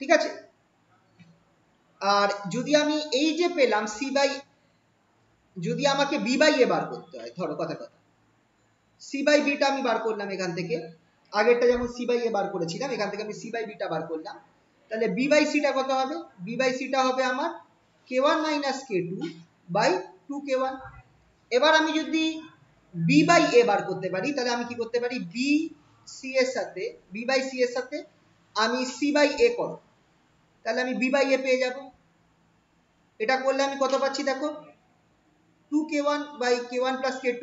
ঠিক আছে, আর যদি আমি এই যে পেলাম c by, যদি আমাকে b by a বার করতে হয়, ধরো কথা c by b টা আমি বার করলাম এখান থেকে, আগেরটা যেমন সি বাই এ বার করেছিলাম, এখান থেকে আমি সি বাই বিটা বার করলাম, তাহলে বি বাই সিটা কত হবে? বি বাই সিটা হবে আমার k1 minus k2 by 2k1। এবার আমি যদি বি বাই এ বার করতে পারি, তাহলে আমি কি করতে পারি, বি সি এর সাথে, বি বাই সি এর সাথে আমি সি বাই এ করো, তাহলে আমি বি বাই এ পেয়ে যাব। এটা করলে আমি কত পাচ্ছি দেখো, 2k1 by k1 plus k2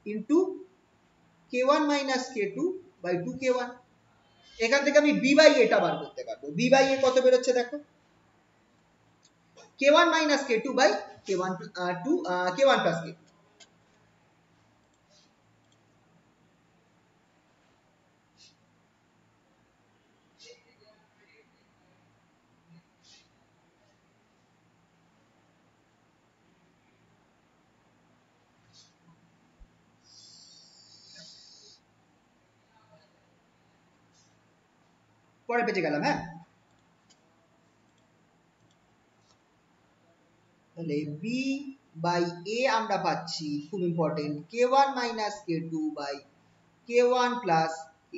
into k1 minus k2 by 2k1। এখান থেকে আমি বি বাই এটা বার করতে পারবো। বি বাই এ কত বেরোচ্ছে দেখো, k1 minus k2 by k1 k1 plus k2। পরে পেজে গেলাম। হ্যাঁ, তাহলে বি বাই এ আমরা পাচ্ছি, খুব important, k1 minus k2 by k1 plus k।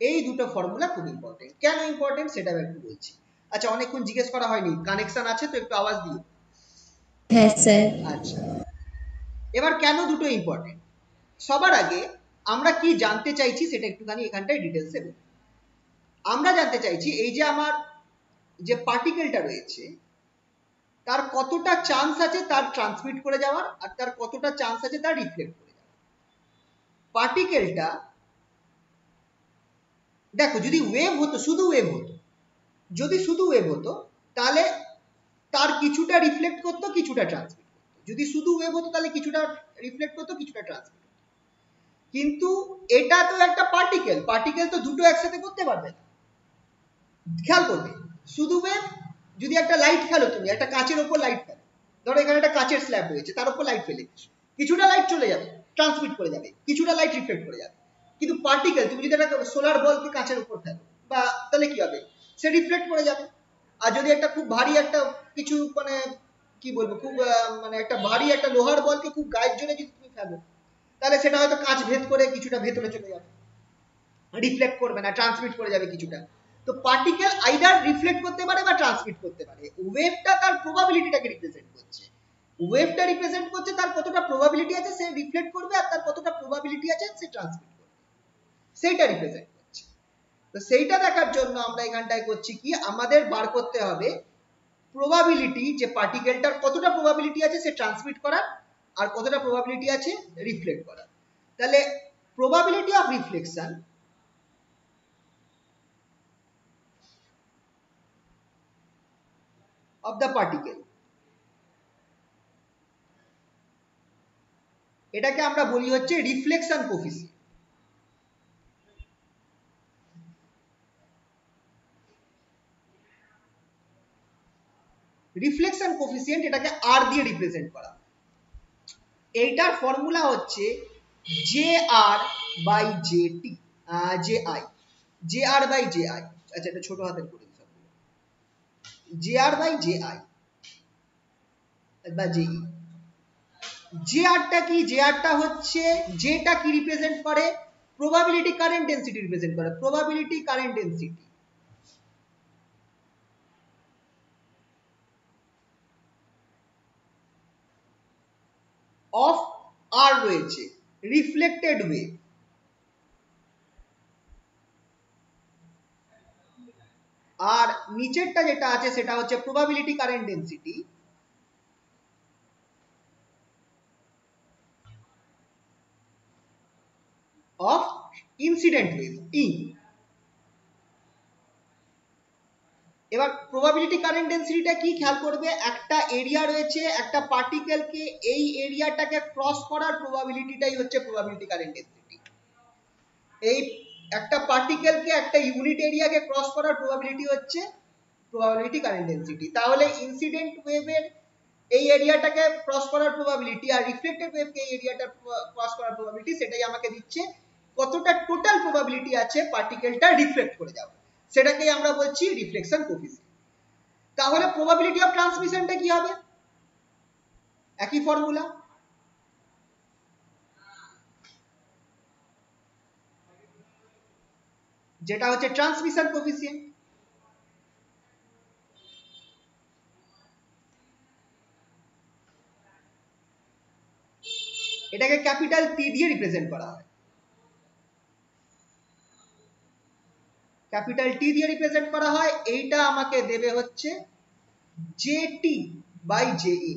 এই দুটো ফর্মুলা খুব ইম্পর্টেন্ট। কেন ইম্পর্টেন্ট সেটা আমি একটু বলছি। আচ্ছা, অনেকক্ষণ জিজ্ঞেস করা হয়নি, কানেকশন আছে তো? একটু আওয়াজ দিও। হ্যাঁ স্যার। আচ্ছা, এবার কেন দুটো ইম্পর্টেন্ট, সবার আগে আমরা কি জানতে চাইছি সেটা একটুখানি এখানটায় ডিটেলসে বলি। আমরা জানতে চাইছি এই যে আমার যে পার্টিকেলটা রয়েছে তার কতটা চান্স আছে তার ট্রান্সমিট করে যাওয়ার, আর তার কতটা চান্স আছে তার রিফ্লেক্ট করে যাওয়ার। পার্টিকেলটা দেখো, যদি ওয়েভ হতো, শুধু ওয়েভ হতো, যদি শুধু ওয়েভ হতো তাহলে তার কিছুটা রিফ্লেক্ট করতো, কিছুটা ট্রান্সমিট করতো। যদি শুধু ওয়েভ হতো তাহলে কিছুটা রিফ্লেক্ট করতো, কিছুটা ট্রান্সমিট করতো। কিন্তু এটা তো একটা পার্টিকেল, পার্টিকেল তো দুটো একসাথে করতে পারবে না। খেয়াল করবে, শুধু ওয়েভ, যদি একটা লাইট ফেলো, তুমি একটা কাঁচের ওপর লাইট ফেলো, ধরো এখানে একটা কাঁচের স্ল্যাব রয়েছে, তার উপর লাইট ফেলে কিছুটা লাইট চলে যাবে, ট্রান্সমিট করে যাবে, কিছুটা লাইট রিফ্লেক্ট করে যাবে। কিন্তু পার্টিকেল, তুমি যদি একটা সোলার বলকে কাঁচের উপর ফেলো বা, তাহলে কি হবে, সে রিফ্লেক্ট করে যাবে। আর যদি একটা খুব ভারী একটা কিছু, মানে কি বলবো, খুব মানে একটা ভারী একটা লোহার বলকে খুব গায়ের জন্য যদি তুমি ফেলো, তাহলে সেটা হয়তো কাঁচ ভেদ করে কিছুটা ভেতরে চলে যাবে, রিফ্লেক্ট করবে না, ট্রান্সমিট করে যাবে কিছুটা। তো পার্টিকেল আইদার রিফ্লেক্ট করতে পারে বা ট্রান্সমিট করতে পারে। ওয়েভটা তার প্রবাবিলিটিটাকে রিপ্রেজেন্ট করছে। ওয়েভটা রিপ্রেজেন্ট করছে তার কতটা প্রবাবিলিটি আছে সে রিফ্লেক্ট করবে, আর তার কতটা প্রবাবিলিটি আছে সে ট্রান্সমিট করবে, সেইটা রিপ্রেজেন্ট করছে। তো সেইটা দেখার জন্য আমরা এখানটায় করছি কি, আমাদের বার করতে হবে প্রবাবিলিটি, যে পার্টিকেলটার কতটা প্রবাবিলিটি আছে সে ট্রান্সমিট করার, আর কতটা প্রবাবিলিটি আছে রিফ্লেক্ট করার। তাহলে probability of reflection of the particle, এটাকে আমরা বলি হচ্ছে রিফ্লেকশন কোফিসিয়েন্ট। রিফ্লেকশন কোফিসিয়েন্ট এটাকে আর দিয়ে রিপ্রেজেন্ট করা। এইটার ফর্মুলা হচ্ছে J R by J T, J I, J R by J I. আচ্ছা, এটা ছোট হাতের করে দিই, J R by J I বা জে ই। জে আরটা কি, জে আরটা হচ্ছে, যেটা কি রিপ্রেজেন্ট করে, প্রবাবিলিটি কারেন্ট ডেন্সিটি রিপ্রেজেন্ট করে, probability current density of R রয়েছে রিফ্লেক্টেড ওয়েভ। আর নিচেরটা যেটা আছে সেটা হচ্ছে probability current density of incident wave, E. এবার প্রবাবিলিটি কারেন্ট ডেন্সিটিটা কি খেয়াল করবে, একটা এরিয়া রয়েছে, একটা পার্টিকেলকে এই এরিয়াটাকে ক্রস করার প্রবাবিলিটিটাই হচ্ছে প্রবাবিলিটি কারেন্ট ডেন্সিটি। এই একটা পার্টিকেলকে একটা ইউনিট এরিয়াকে ক্রস করার প্রবাবিলিটি হচ্ছে প্রবাবিলিটি কারেন্ট ডেন্সিটি। তাহলে ইনসিডেন্ট ওয়েভের এই এরিয়াটাকে ক্রস করার প্রবাবিলিটি আর রিফ্লেক্টেড ওয়েভকে এই এরিয়াটা ক্রস করার প্রবাবিলিটি, সেটাই আমাকে দিচ্ছে কতটা টোটাল প্রবাবিলিটি আছে পার্টিকেলটা রিফ্লেক্ট করে যাবে, সেটাকেই আমরা বলছি রিফ্লেকশন কোফিসিয়েন্ট। তাহলে প্রবাবিলিটি অফ ট্রান্সমিশনটা কি হবে, একই ফর্মুলা, যেটা হচ্ছে ট্রান্সমিশন কোফিসিয়েন্ট। এটাকে ক্যাপিটাল টি দিয়ে রিপ্রেজেন্ট করা হয়, ক্যাপিটাল টি দিয়ে রিপ্রেজেন্ট করা হয়। এইটা আমাকে দেবে হচ্ছে J T by J I,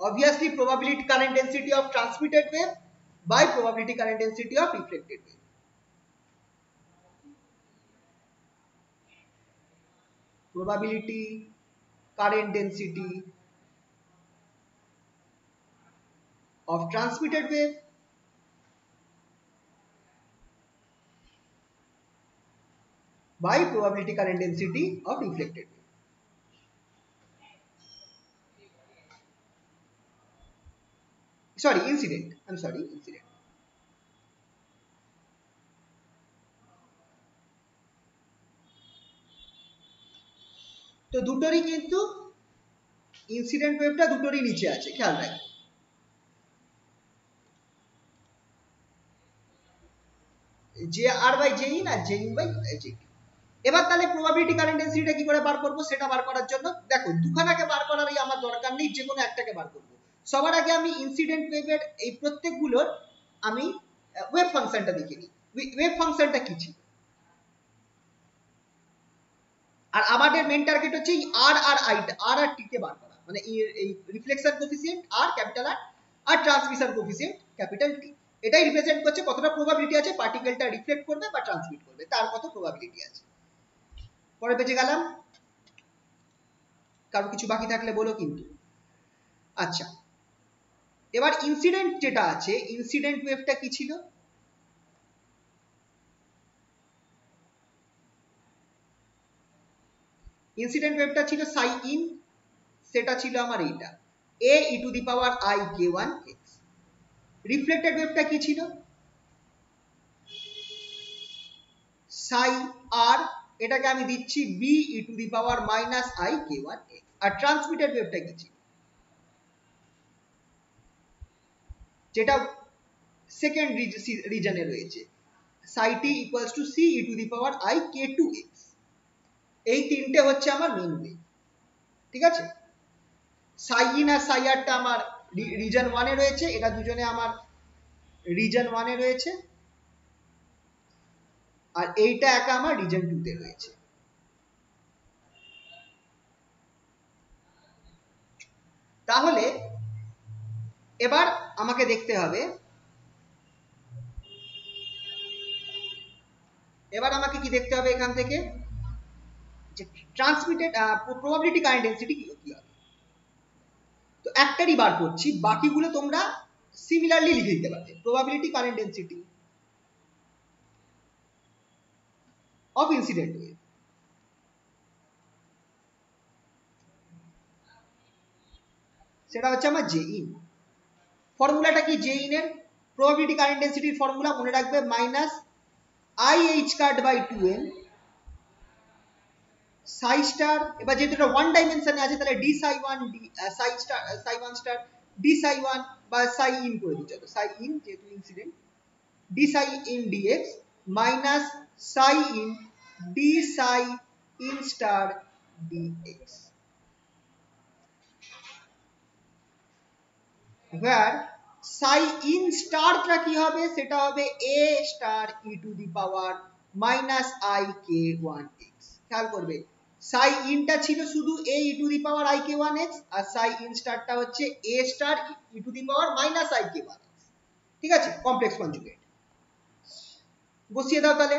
obviously probability current density of transmitted wave by probability current density of reflected wave। probability current density of transmitted wave by probability current density of reflected wave। Sorry, incident, I'm sorry, incident। তো দুটোরই কিন্তু incident ওয়েভটা দুটোরই নিচে আছে, খেয়াল রাখবে। J R by J in R J in by J. এবার তাহলে প্রবাবিলিটি কারেন্ট ডেনসিটিটা কি করে বার করব, সেটা বার করার জন্য দেখো দুখানাকে বার করারই আমার দরকার নেই, যে কোনো একটাকে বার করব। সবার আগে আমি ইনসিডেন্ট ওয়েভের এই প্রত্যেকগুলোর আমি ওয়েভ ফাংশনটা দেখে নিই। ওয়েভ ফাংশনটা কি ছিল, আর আমাদের মেইন টার্গেট হচ্ছে আর আর আই, আর আর টি কে বার করা, মানে এই রিফ্লেকশন কোফিসিয়েন্ট আর capital R transmission coefficient capital T. এটাই রিপ্রেজেন্ট করছে কতটা প্রবাবিলিটি আছে পার্টিকেলটা রিফ্লেক্ট করবে বা ট্রান্সমিট করবে, তার কত প্রবাবিলিটি আছে। পরে পেজে গেলাম, কারো কিছু বাকি থাকলে বলো কিন্তু। আচ্ছা, এবার ইনসিডেন্ট যেটা আছে, ইনসিডেন্ট ওয়েভটা কি ছিল, ইনসিডেন্ট ওয়েভটা ছিল সাই ইন, সেটা ছিল আমার এইটা a e to the power I k1 x। Reflected ওয়েভটা কি ছিল, সাই আর, এটাকে আমি দিচ্ছি b e to the power minus I k1 x। আর ট্রান্সমিটেড ওয়েভটা কি ছিল, যেটা সেকেন্ড রিজনে রয়েছে, সাই t equals to c e to the power I k2 x। এই তিনটে হচ্ছে আমার মেইন ওয়েভ, ঠিক আছে। সাই ইন আর সাই আরটা আমার রিজন 1 এ রয়েছে, এটা দুজনে আমার রিজন 1 এ রয়েছে, আর এইটা একা আমার রিজন 2 তে রয়েছে। তাহলে এবার আমাকে দেখতে হবে, এবার আমাকে কি দেখতে হবে এখান থেকে, যে ট্রান্সমিটেড প্রবাবিলিটি কারেন্ট ডেনসিটি কি হবে। তো একটারই বার করছি, বাকিগুলো তোমরা সিমিলারলি লিখে দিতে পারবে। Probability current density of incident wave, সেটা হচ্ছে আমার জে ইন। ফর্মুলাটা কি জে ইন এর, প্রবাবিলিটি কারেন্ট ডেনসিটির ফর্মুলা মনে রাখবে minus I h cut by 2n psi star. এবার যেহেতু এটা ওয়ান ডাইমেনশনে আছে, তাহলে D psi one, D psi star, psi one star, D psi one বা সাই ইন করে দিচ্ছি, সাই ইন যেহেতু incident, D psi in DX minus psi in D psi in star DX, where psi in starটা কি হবে, সেটা হবে a star e to the power minus I k1x। খেয়াল করবে psi inটা ছিল শুধু a e to the power I k1x, R psi in starটা হচ্ছে a star e to the power minus I k1x, ঠিক আছে, কমপ্লেক্স কনজুগেট। বসিয়ে দাও তাহলে,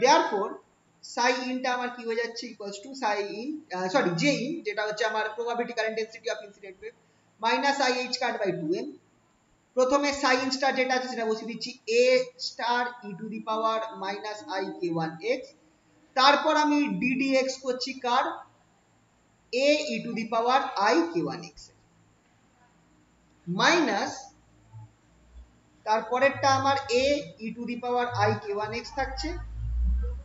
therefore psi inটা আমার কি হয়ে যাচ্ছে, equals to psi in sorry j in, যেটা হচ্ছে আমার probability current density of incident wave minus I h cut by 2n। প্রথমে সাইন স্টার যেটা আছে সেটা বসিয়ে দিচ্ছি a star E to the power minus I K one X, তারপর আমি ddx করছি কার, a E to the power I K one X minus, তারপরেরটা আমার a E to the power I K one X থাকছে,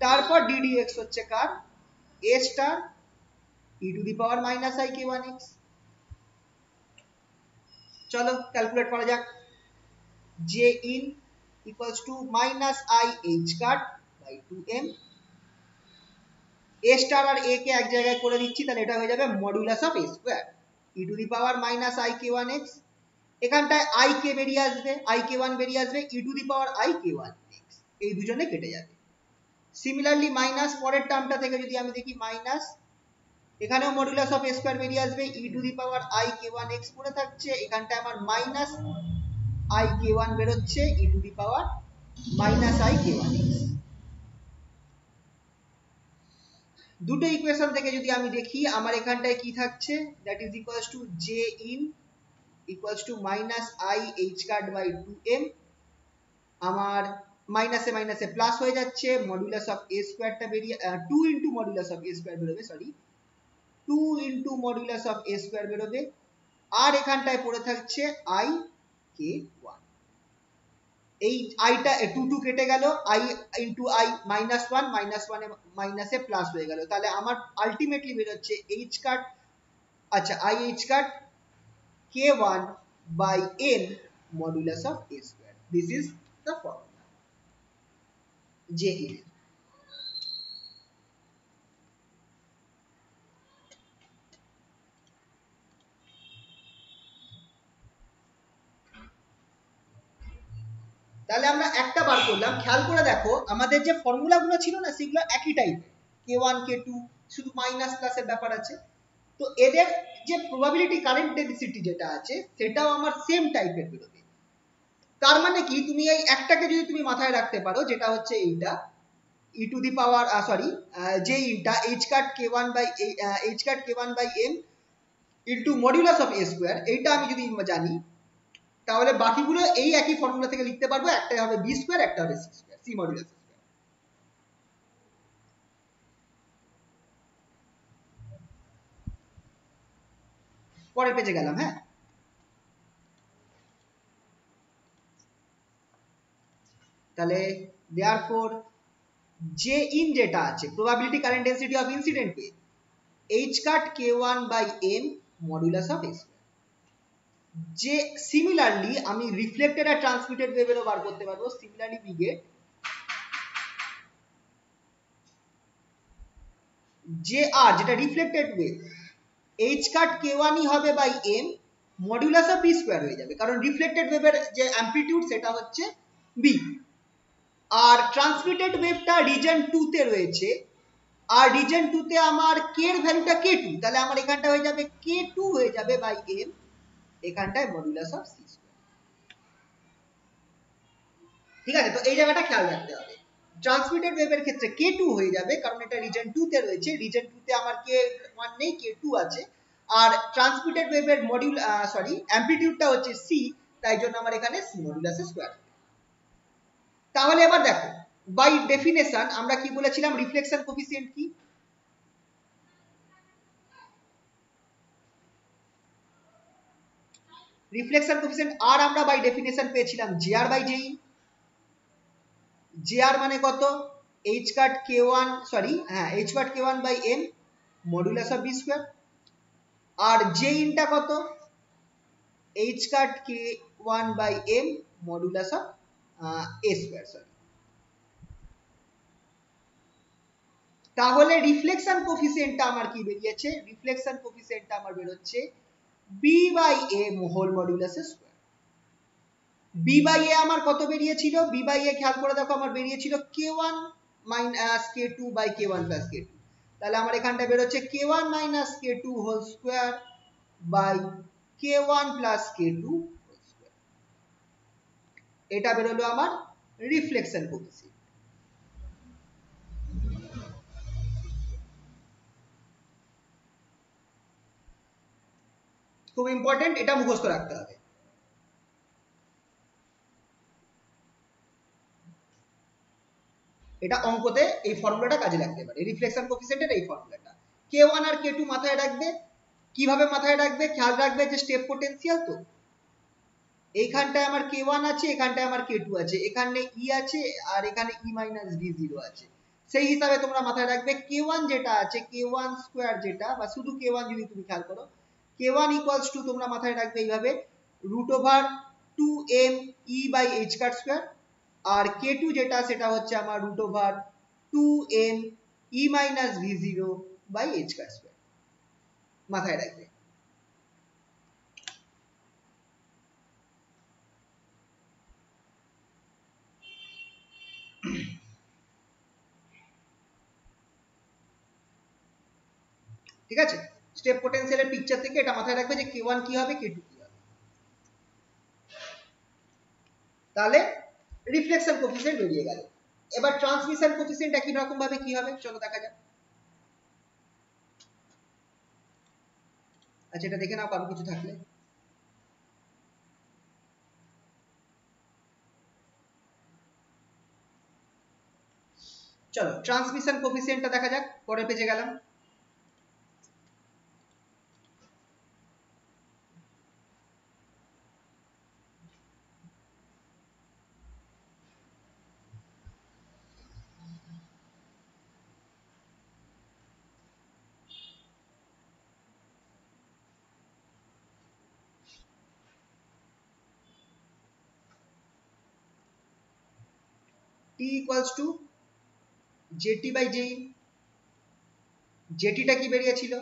তারপর ddx হচ্ছে কার, a star E to the power minus I K one X. চলো calculate করা যাক। J in equals to minus I H cut by 2m, A star আর A কে এক জায়গায় করে দিচ্ছি, তাহলে এটা হয়ে যাবে modulus of A square E to the power minus I K one X, এখানটায় আই কে বেরিয়ে আসবে, আই কে ওয়ান বেরিয়ে আসবে, E to the power I K one X, এই দুজনে কেটে যাবে। সিমিলারলি মাইনাস পরের টার্মটা থেকে যদি আমি দেখি মাইনাস, এখানেও মডুলাস অফ এ স্কোয়ার বেরিয়ে আসবে, E to the power I K one X পড়ে থাকছে, এখানটায় আমার মাইনাস আই কে ওয়ান বেরোচ্ছে, E to the power minus I K one X. দুটো ইকুয়েশন থেকে যদি আমি দেখি আমার এখানটায় কি থাকছে, that is equals to J in equals to minus I H cut by 2m, আমার মাইনাসে মাইনাসে প্লাস হয়ে যাচ্ছে, মডুলাস অফ এ স্কোয়ারটা বেরিয়ে 2 into modulus of A square বেরোবে, sorry 2 into modulus of A square বেরোবে, আর এখানটায় পড়ে থাকছে আই কে ওয়ান। এই আইটা 2 2 কেটে গেল, I into I minus one, minus ওয়ানে মাইনাসে প্লাস হয়ে গেল, তাহলে আমার আলটিমেটলি বেরোচ্ছে এইচ কাট, আচ্ছা i H cut K one by N modulus of A square. This is the formula J in. তাহলে আমরা একটা বার করলাম, খেয়াল করে দেখো আমাদের যে ফর্মুলা গুলো ছিল না সেগুলো একই টাইপের, কে ওয়ান কে টু, শুধু মাইনাস প্লাসের ব্যাপার আছে, তো এদের যে প্রবাবিলিটি কারেন্ট ডেন্সিটি যেটা আছে সেটাও আমার সেম টাইপের বেরোবে। তার মানে কি, তুমি এই একটাকে যদি তুমি মাথায় রাখতে পারো, যেটা হচ্ছে এইটা ই টু দি পাওয়ার সরি যে ইনটা H cut K one by H cut K one by M into modulus of A square, এইটা আমি যদি জানি তাহলে বাকিগুলো এই একই ফর্মুলা থেকে লিখতে পারবো, একটা হবে বি স্কোয়ার, একটা হবে C square, C modulus square. পরের পেজে গেলাম। হ্যাঁ, তাহলে দেয়ারফর যে ইন যেটা আছে probability current density of incident wave h cut K one by M modulus of A square. যে সিমিলারলি আমি রিফ্লেক্টেড আর ট্রান্সমিটেড ওয়েভেরও বার করতে পারবো, সিমিলারলি উই গেট যে আর যেটা reflected wave h cut k ওয়ানই হবে by M modulus of B square হয়ে যাবে, কারণ রিফ্লেক্টেড ওয়েভের যে অ্যাম্পলিটিউড সেটা হচ্ছে বি, আর ট্রান্সমিটেড ওয়েভটা রিজন 2 তে রয়েছে, আর রিজন 2 তে আমার কে এর ভ্যালুটা কে টু, তাহলে আমার এখানটা হয়ে যাবে কে টু হয়ে যাবে বাই এম, এখানটায় মডুলাস অফ সি স্কোয়ার। ঠিক আছে, তো এই জায়গাটা খেয়াল রাখতে হবে। ট্রান্সমিটেড ওয়েভের ক্ষেত্রে কে টু হয়ে যাবে, কারণ এটা রিজন 2 তে রয়েছে, রিজন 2 তে আমার কে ওয়ান নেই, কে টু আছে, আর ট্রান্সমিটেড ওয়েভের মডিউল সরি অ্যাম্পলিটিউডটা হচ্ছে সি, তাই জন্য আমার এখানে সি মডুলাস স্কোয়ার। তাহলে এবার দেখো বাই ডেফিনেশন আমরা কি বলেছিলাম, রিফ্লেকশন কোফিসিয়েন্ট কি, রিফ্লেকশন কোফিসিয়েন্ট আর আমরা বাই ডেফিনেশন পেয়েছিলাম J R by J in. J R মানে কত, এইচ কাট কে ওয়ান সরি হ্যাঁ H cut K one by M modulus of B square, আর জে ইনটা কত, H cut K one by M modulus of A square sorry. তাহলে reflection কোফিসিয়েন্টটা আমার কি বেরিয়েছে, রিফ্লেকশন কোফিসিয়েন্টটা আমার বেরোচ্ছে B by A whole modulus square. B by এ আমার কত বেরিয়েছিল, বি বাই এ খেয়াল করে দেখো আমার বেরিয়েছিল k one minus k two by k one plus k two, তাহলে আমার এখানটা বেরোচ্ছে k one minus k two whole square by k one plus k two whole square, এটা বেরোলো আমার রিফ্লেকশন কোফিসিয়েন্ট। খুব ইম্পর্টেন্ট, এটা মুখস্থ রাখতে হবে। এটা অঙ্কতে এই ফর্মুলাটা কাজে লাগতে পারে, রিফ্লেকশন কোফিসিয়েন্টের এই ফর্মুলাটা কে ওয়ান আর কে টু মাথায় রাখবে। কিভাবে মাথায় রাখবে, খেয়াল রাখবে যে স্টেপ পোটেনশিয়াল, তো এইখানটায় আমার কে ওয়ান আছে, এখানটায় আমার কে টু আছে, এখানে ই আছে, আর এখানে ই মাইনাস ভি জিরো আছে, সেই হিসাবে তোমরা মাথায় রাখবে কে ওয়ান যেটা আছে কে ওয়ান স্কোয়ার যেটা, বা শুধু কে ওয়ান যদি তুমি খেয়াল করো কে ওয়ান ইকুয়ালস টু তোমরা মাথায় রাখবে এইভাবে root over 2m e by h cut square, আর k2 যেটা সেটা হচ্ছে আমার root over 2m e minus v0 by h cut square. মাথায় রাখবে। ঠিক আছে, স্টেপ পোটেনশিয়ালের পিকচার থেকে এটা মাথায় রাখবে যে k1 কি হবে, k2 কি হবে। তাহলে রিফ্লেকশন কোএফিসিয়েন্ট বেরিয়ে গেল। এবার ট্রান্সমিশন কোএফিসিয়েন্ট একই রকম ভাবে কি হবে চলো দেখা যাক। আচ্ছা এটা দেখে নাও কারো কিছু থাকলে। চলো ট্রান্সমিশন কোএফিসিয়েন্টটা দেখা যাক, পরের পেজে গেলাম। t equals to jt by je, jt টা কি বেরিয়েছিল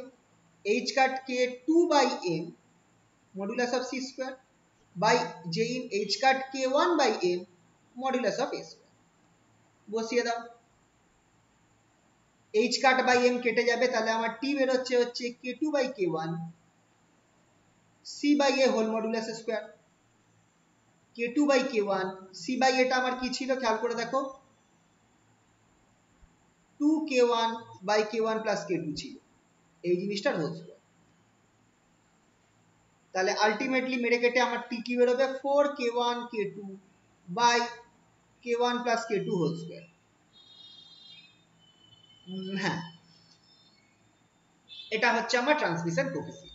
h cut k 2 by m modulus of c square by j in h cut k 1 by m modulus of a square. বসিয়ে দাও, h কাট বাই m কেটে যাবে, তাহলে আমার t বেরোচ্ছে হচ্ছে k2 by k1 c by a whole modulus square. k2 by k1 c by a টা আমার কি ছিল খেয়াল করে দেখো, 2k1 by k1 plus k2 ছিল, এই জিনিসটার হোল স্কয়ার। তাহলে আলটিমেটলি মেরে কেটে আমার t কি বেরোবে 4k1 k2 by k1 plus k2 whole square. হ্যাঁ, এটা হচ্ছে আমার ট্রান্সমিশন কোএফিসিয়েন্ট।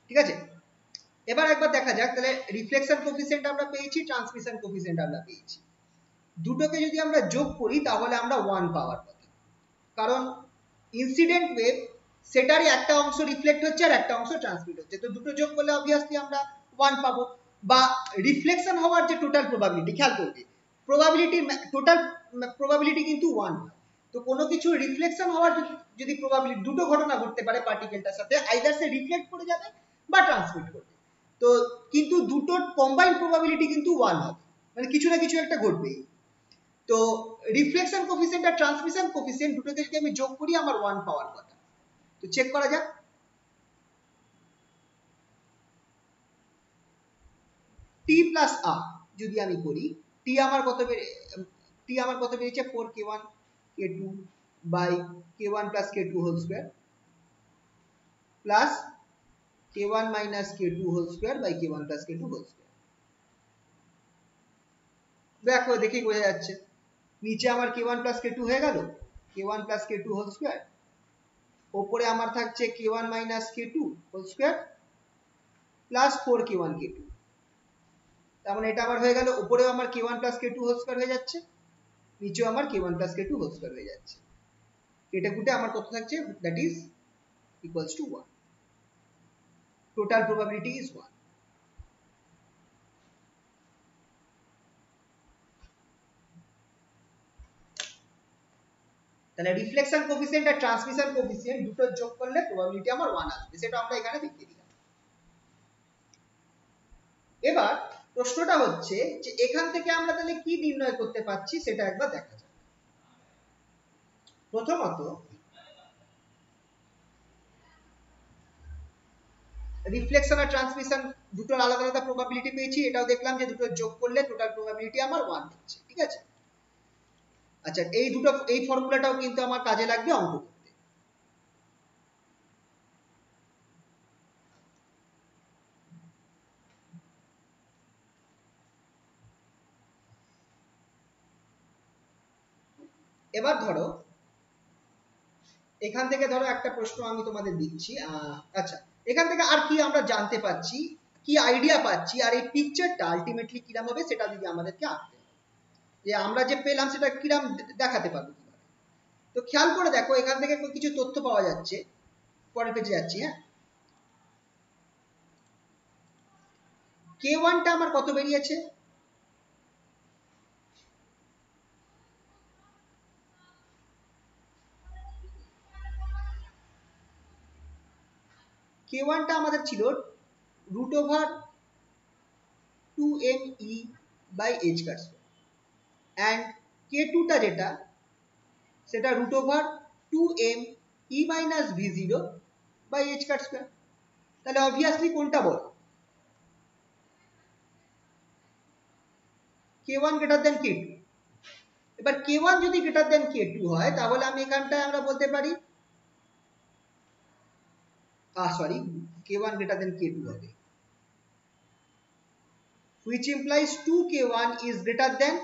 ঠিক আছে, এবার একবার দেখা যাক তাহলে রিফ্লেকশন কোএফিসিয়েন্ট আমরা পেয়েছি, ট্রান্সমিশন কোএফিসিয়েন্ট আমরা পেয়েছি। দুটোকে যদি আমরা যোগ করি তাহলে আমরা 1 পাওয়ার কথা, কারণ ইনসিডেন্ট ওয়েভ সেটারই একটা অংশ রিফ্লেক্ট হচ্ছে আর একটা অংশ ট্রান্সমিট হচ্ছে, তো দুটো যোগ করলে অবভিয়াসলি আমরা 1 পাবো। বা রিফ্লেকশন হওয়ার যে টোটাল প্রবাবিলিটি, খেয়াল করবে প্রবাবিলিটি টোটাল প্রবাবিলিটি কিন্তু 1 হয়। তো কোনো কিছু রিফ্লেকশন হওয়ার যদি প্রবাবিলিটি, দুটো ঘটনা ঘটতে পারে পার্টিকেলটার সাথে, আইদার সে রিফ্লেক্ট করে যাবে বা ট্রান্সমিট করবে, তো কিন্তু দুটোর কম্বাইন্ড প্রবাবিলিটি কিন্তু 1 হবে, মানে কিছু না কিছু একটা ঘটবেই। তো রিফ্লেকশন কোএফিসিয়েন্ট আর ট্রান্সমিশন কোএফিসিয়েন্ট দুটোকে যদি আমি যোগ করি আমার 1 পাওয়ার কথা। তো চেক করা যাক। t প্লাস r যদি আমি করি, t আমার কত বেরিয়েছে 4k1 k2 by k1 plus k2 whole square plus k1 minus k2 whole square by k1 plus k2 whole square. দেখো দেখেই বোঝা যাচ্ছে নিচে আমার k1 plus k2 হয়ে গেল, k1 plus k2 whole square, উপরে আমার থাকছে k1 minus k2 whole square plus 4k1 k2। তার মানে এটা আমার হয়ে গেল, উপরেও আমার k1 plus k2 whole square হয়ে যাচ্ছে, নিচেও আমার k1 plus k2 whole square হয়ে যাচ্ছে। কেটে কুটে আমার কত থাকছে, that is equals to 1। Total probability is 1। তাহলে রিফ্লেকশন কোএফিসিয়েন্ট আর ট্রান্সমিশন কোএফিসিয়েন্ট দুটো যোগ করলে প্রবাবিলিটি আমার 1 আসবে, সেটা আমরা এখানে দেখিয়ে দিলাম। এবার প্রশ্নটা হচ্ছে যে এখান থেকে আমরা তাহলে কি নির্ণয় করতে পারছি সেটা একবার দেখা যাক। প্রথমত রিফ্লেকশন আর ট্রান্সমিশন দুটোর আলাদা আলাদা প্রবাবিলিটি পেয়েছি, এটাও দেখলাম যে দুটো যোগ করলে টোটাল প্রবাবিলিটি আমার 1 হচ্ছে। ঠিক আছে, আচ্ছা এই ফর্মুলাটাও কিন্তু আমার কাজে লাগবে অঙ্ক করতে। এবার ধরো এখান থেকে ধরো একটা প্রশ্ন আমি তোমাদের দিচ্ছি, আচ্ছা এখান থেকে আর কি আমরা জানতে পাচ্ছি, কি আইডিয়া পাচ্ছি, আর এই পিকচারটা আলটিমেটলি কিরম হবে সেটা যদি আমাদেরকে আঁকতে হবে, যে আমরা যে পেলাম সেটা কিরম দেখাতে পারবো কিভাবে। তো খেয়াল করে দেখো এখান থেকে কিছু তথ্য পাওয়া যাচ্ছে, পরের পেজে যাচ্ছি। হ্যাঁ, K1 টা আমার কত বেরিয়েছে, K1 টা আমাদের ছিল √2me/h² and K2 টা যেটা সেটা √2me-v0/h²। তাহলে অবভিয়াসলি কোনটা বড়, K1 greater than K2। এবার K1 যদি greater than K2 হয় তাহলে আমি এখানটায় আমরা বলতে পারি sorry K1 greater than K2 হবে, which implies 2K1 is greater than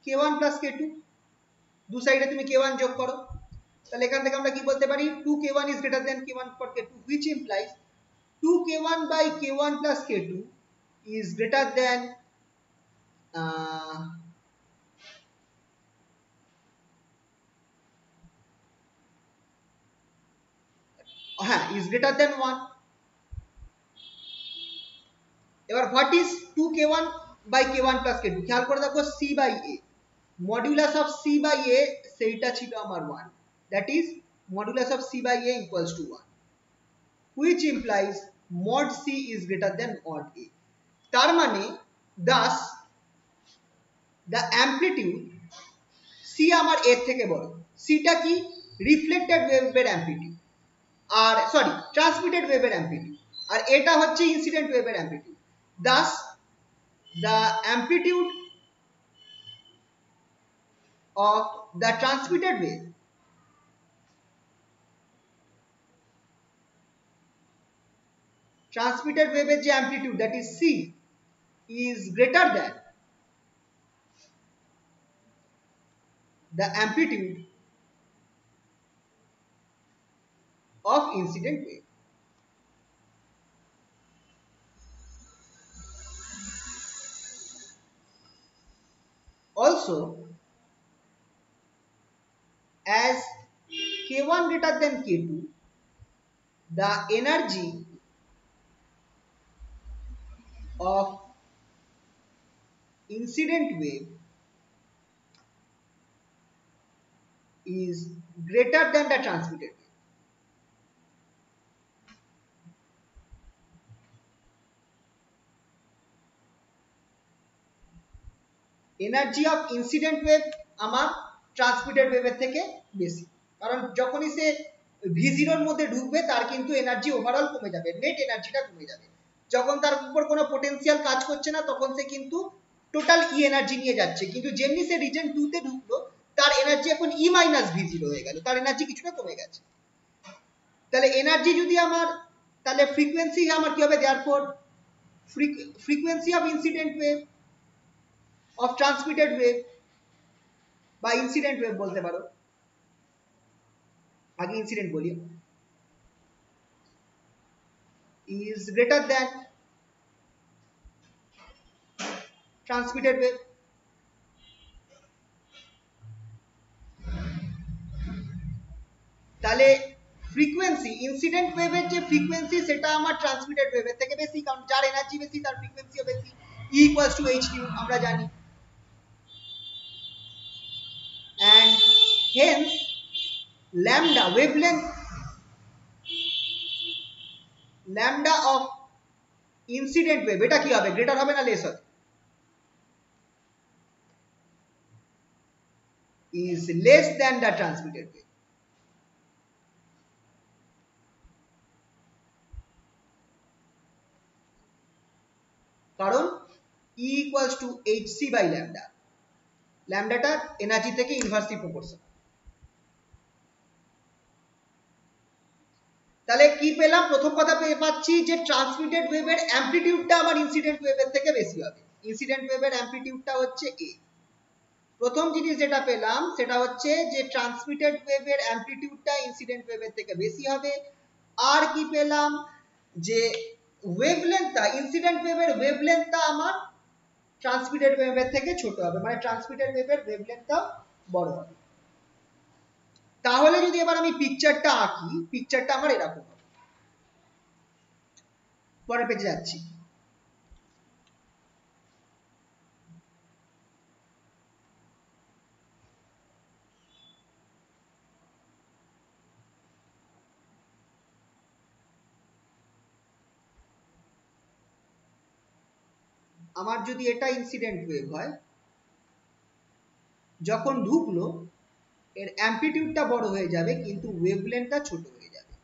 K1 plus K2। দু সাইডে তুমি K1 যোগ করো, তাহলে এখান থেকে আমরা কি বলতে পারি 2K1 is greater than K1 for K2, which implies 2K1 by K1 plus K2 is greater than is greater than 1। এবার what is 2K1 by K1 plus K2, খেয়াল করে দেখো C by A, modulus of C by A সেইটা ছিল আমার 1, that is modulus of C by A equals to 1, which implies mod C is greater than mod A। তার মানে thus the amplitude C আমার A থেকে বড়, C টা কি রিফ্লেক্টেড ওয়েভের অ্যামপ্লিটিউড, আর সরি ট্রান্সমিটেড ওয়েভের অ্যামপ্লিটিউড, আর এটা হচ্ছে ইনসিডেন্ট ওয়েভের amplitude. thus the amplitude of the transmitted wave যে amplitude, that is C, is greater than the amplitude of incident wave। Also, as K1 greater than K2, the energy of incident wave is greater than the transmitted wave। Energy of incident wave আমার transmitted ওয়েভের থেকে বেশি, কারণ যখনই সে V0 এর মধ্যে ঢুকবে তার কিন্তু এনার্জি ওভারঅল কমে যাবে, নেট এনার্জিটা কমে যাবে। যখন তার উপর কোনো পোটেনশিয়াল কাজ করছে না তখন সে কিন্তু টোটাল ই এনার্জি নিয়ে যাচ্ছে, কিন্তু যেমনি সে রিজন 2 তে ঢুকলো তার এনার্জি এখন E-V0 হয়ে গেল, তার এনার্জি কিছুটা কমে গেছে। তাহলে এনার্জি যদি আমার, তাহলে ফ্রিকোয়েন্সি আমার কি হবে, therefore frequency of incident wave of transmitted wave বা incident wave বলতে পারো, আগে incident বলি, is greater than transmitted wave। তাহলে ফ্রিকোয়েন্সি ইনসিডেন্ট ওয়েভের যে ফ্রিকোয়েন্সি সেটা আমার ট্রান্সমিটেড ওয়েভের থেকে বেশি, কারণ যার এনার্জি বেশি তার ফ্রিকোয়েন্সিও বেশি, E equals to h nu আমরা জানি, and hence lambda wavelength lambda of incident wave এটা কি হবে, গ্রেটার হবে না লেস হবে, is less than the transmitted wave। কারণ E equals to hc by lambda, ল্যামডাটা এনার্জি থেকে ইনভার্সলি প্রপোর্শনাল। তাহলে কি পেলাম, প্রথম কথা পেয়ে পাচ্ছি যে ট্রান্সমিটেড ওয়েভের অ্যামপ্লিটিউডটা আমার ইনসিডেন্ট ওয়েভের থেকে বেশি হবে, ইনসিডেন্ট ওয়েভের অ্যামপ্লিটিউডটা হচ্ছে A, প্রথম জিনিস যেটা পেলাম সেটা হচ্ছে যে ট্রান্সমিটেড ওয়েভের অ্যামপ্লিটিউডটা ইনসিডেন্ট ওয়েভের থেকে বেশি হবে। আর কি পেলাম, যে ওয়েভলেন্থটা, ইনসিডেন্ট ওয়েভের ওয়েভলেন্থটা আমার ট্রান্সমিটেড ওয়েভের থেকে ছোট হবে, মানে ট্রান্সমিটেড ওয়েভের ওয়েভলেন্থটা বড় হবে। তাহলে যদি এবার আমি পিকচারটা আঁকি, পিকচারটা আমার এরকম হবে। পরের পেজে যাচ্ছি। আমার যদি এটা ইনসিডেন্ট ওয়েভ হয়, যখন ঢুকলো এর অ্যামপ্লিটিউডটা বড় হয়ে যাবে কিন্তু ওয়েভলেন্থটা ছোট হয়ে যাবে।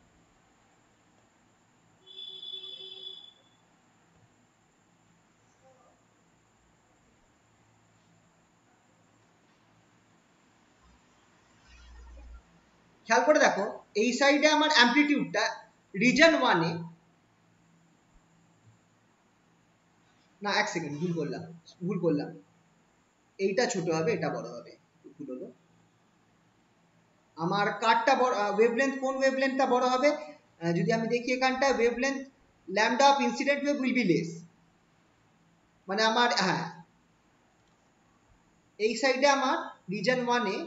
খেয়াল করে দেখো, এই সাইডে আমার অ্যামপ্লিটিউডটা রিজন 1 এ, না এক সেকেন্ড ভুল করলাম, এইটা ছোট হবে এটা বড় হবে, ভুল হলো। আমার কাটটা বড়, ওয়েভলেন্থ, কোন ওয়েভলেন্থটা বড় হবে, যদি আমি দেখি এখানটা wavelength lambda of incident wave will be less, মানে আমার হ্যাঁ এই সাইডে আমার রিজন 1 এ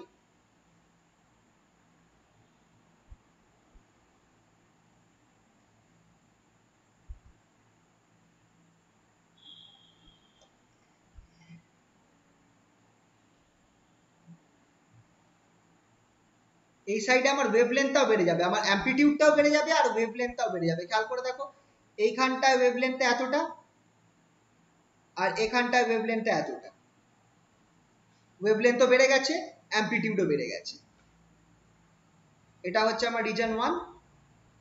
এই সাইডে আমার ওয়েভলেন্থটাও বেড়ে যাবে, আমার অ্যামপ্লিটিউডটাও বেড়ে যাবে আর ওয়েভলেন্থটাও বেড়ে যাবে। খেয়াল করে দেখো, এইখানটায় ওয়েভলেন্থটা এতটা আর এখানটায় ওয়েভলেন্থটা এতটা, ওয়েভলেন্থও বেড়ে গেছে, অ্যামপ্লিটিউডও বেড়ে গেছে। এটা হচ্ছে আমার রিজন 1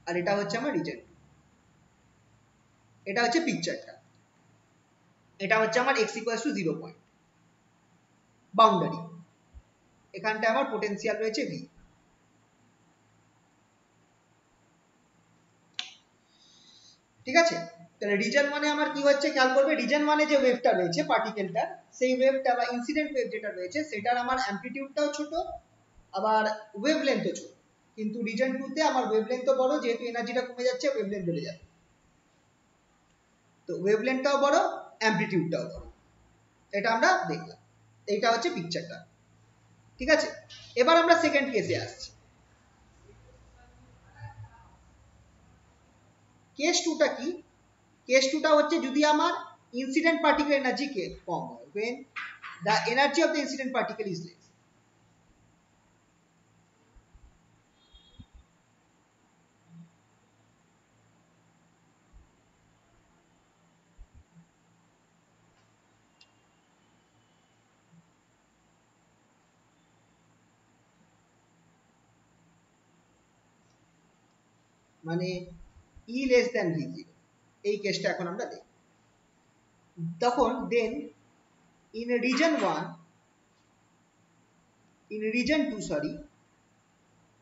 আর এটা হচ্ছে আমার রিজন 2। এটা হচ্ছে পিকচারটা। এটা হচ্ছে আমার x = 0 পয়েন্ট বাউন্ডারি, এখানটায় আমার পোটেনশিয়াল রয়েছে v। ঠিক আছে, তাহলে রিজন 1 এ আমার কি হচ্ছে খেয়াল করবে, রিজন 1 এ যে ওয়েভটা রয়েছে পার্টিকেলটার, সেই ওয়েভটা বা ইনসিডেন্ট ওয়েভ যেটা রয়েছে সেটার আমার অ্যামপ্লিটিউডটাও ছোট আবার ওয়েভলেন্থও ছোট, কিন্তু রিজন 2 তে আমার ওয়েভলেন্থও বড়, যেহেতু এনার্জিটা কমে যাচ্ছে ওয়েভলেন্থ বেড়ে যাবে, তো ওয়েভলেন্থটাও বড়, অ্যামপ্লিটিউডটাও বড়। এটা আমরা দেখলাম, এইটা হচ্ছে পিকচারটা। ঠিক আছে, এবার আমরা সেকেন্ড কেসে আসছি। কেস 2টা কি, কেস 2টা হচ্ছে যদি আমার ইনসিডেন্ট পার্টিকেল এনার্জি কম হয়, when the energy of the incident particle is less। মানে E less than V0, এই কেসটা এখন আমরা দেখব। তখন দেন in region 1, in region 2 sorry,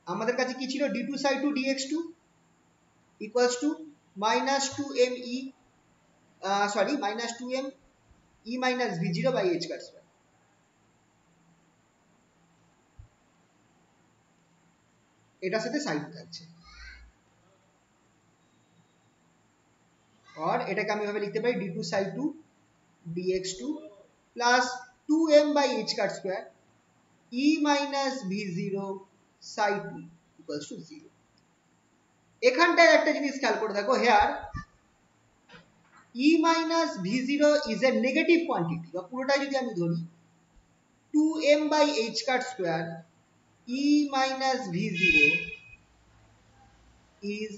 আমাদের কাছে কি ছিল, d2 psi 2 dx2 equals to minus 2m e sorry minus 2m e minus v0 by h cut square। এটার সাথে সাইড থাকছে, और এটাকে আমি ভাবে লিখতে পারি d2 psi 2 dx2 plus 2m by h cut square e minus v0 psi 2 equals to 0। এখানটায় একটা জিনিস খেয়াল করে দেখো, hair e minus v0 is a negative quantity, বা পুরোটাই যদি আমি ধরি 2m by h cut square e minus v0 is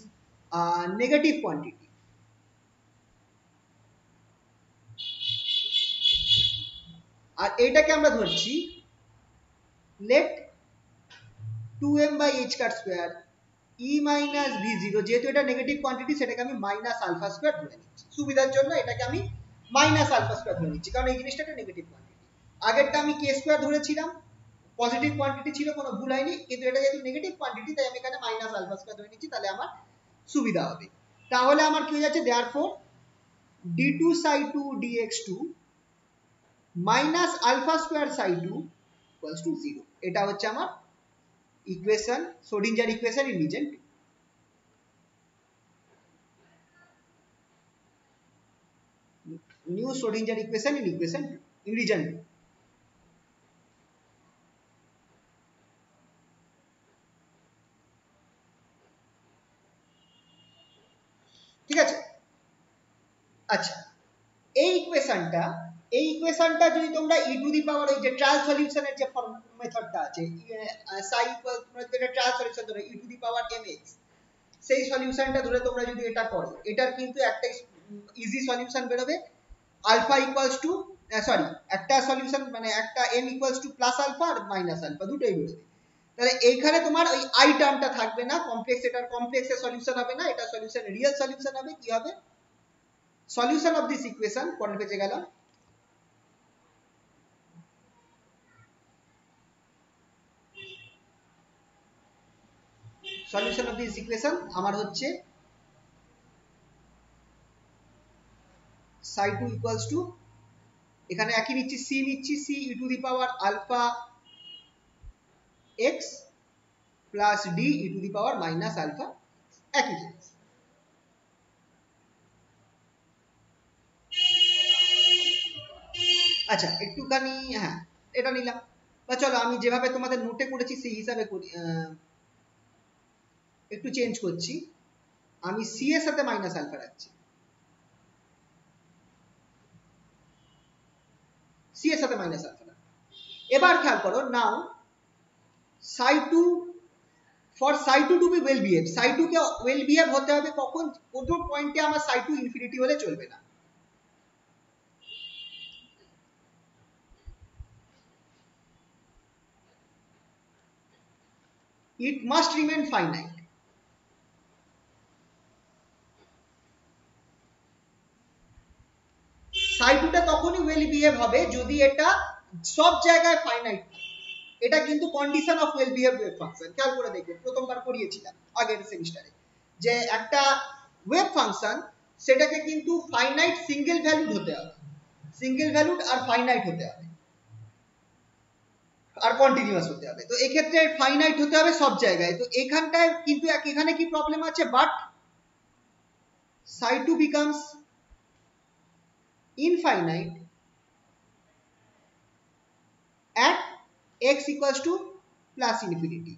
a negative quantity। আর এটাকে আমরা ধরছি let 2m by h cut square e minus v0, যেহেতু এটা নেগেটিভ কোয়ান্টিটি সেটাকে আমি মাইনাস আলফা স্কয়ার ধরে নিচ্ছি, সুবিধার জন্য এটাকে আমি মাইনাস আলফা স্কয়ার ধরে নিচ্ছি, কারণ এই জিনিসটা একটা নেগেটিভ কোয়ান্টিটি। আগেরটা আমি কে স্কয়ার ধরেছিলাম, পজিটিভ কোয়ান্টিটি ছিল, কোনো ভুল হয়নি, কিন্তু এটা যেহেতু নেগেটিভ কোয়ান্টিটি তাই আমি এখানে মাইনাস আলফা স্কয়ার ধরে নিচ্ছি, তাহলে আমার সুবিধা হবে। তাহলে আমার কি হয়ে যাচ্ছে, therefore d2 psi 2 dx2 minus alpha square psi 2 equals to 0। এটা হচ্ছে আমার equation, Schrodinger equation in reason 2। New Schrodinger equation in equation 2 in reason 2। ঠিক আছে। আচ্ছা, এই ইকুয়েশনটা যদি তোমরা ই টু দি পাওয়ার ওই যে ট্রায়াল সলিউশনের যে মেথডটা আছে, সাই ইকুয়াল তোমরা যেটা ট্রায়াল সলিউশন ধরো ই টু দি পাওয়ার mx, সেই সলিউশনটা ধরে তোমরা যদি এটা করো, এটার কিন্তু একটা ইজি সলিউশন বেরোবে, আলফা ইকুয়ালস টু সরি একটা সলিউশন মানে একটা m equals to plus alpha আর মাইনাস আলফা দুটোই বেরোবে। তাহলে এইখানে তোমার ওই আই টার্মটা থাকবে না, কমপ্লেক্স, এটার কমপ্লেক্সের সলিউশন হবে না, এটা সলিউশন রিয়েল সলিউশন হবে। কি হবে? সলিউশন অফ দিস ইকুয়েশন, পরের পেজে গেলাম, সলিউশন অফ দিস ইকুয়েশন আমার হচ্ছে সাই টু ইকুয়ালস টু, এখানে একই নিচ্ছি, সি নিচ্ছি, c e to the power alpha x plus d e to the power minus alpha, একই জিনিস। আচ্ছা একটুখানি হ্যাঁ এটা নিলাম, বা চলো আমি যেভাবে তোমাদের নোটে করেছি সেই হিসাবে করি, একটু চেঞ্জ করছি, আমি সি এর সাথে মাইনাস আলফা রাখছি, সি এর সাথে মাইনাস আলফা। এবার খেয়াল করো, now psi two, for psi two to be well behave, psi two কে ওয়েল বিহেভ হতে হবে কখন? কোন পয়েন্টে আমার সাই টু ইনফিনিটি হলে চলবে না। It must remain finite. সাই টুটা তখনই ওয়েল বিহেভ হবে যদি এটা সব জায়গায় ফাইনাইট থাকে। এটা কিন্তু condition of well behave wave function. খেয়াল করে দেখবেন, প্রথমবার পড়িয়েছিলাম আগের সেমিস্টারে, যে একটা ওয়েভ ফাংশন সেটাকে কিন্তু ফাইনাইট সিঙ্গেল ভ্যালুড হতে হবে, সিঙ্গেল ভ্যালুড আর ফাইনাইট হতে হবে আর কন্টিনিউয়াস হতে হবে। তো এক্ষেত্রে ফাইনাইট হতে হবে সব জায়গায়। তো এখানটায় কিন্তু এখানে কি প্রবলেম আছে, but psi 2 becomes infinite at x equals to plus infinity.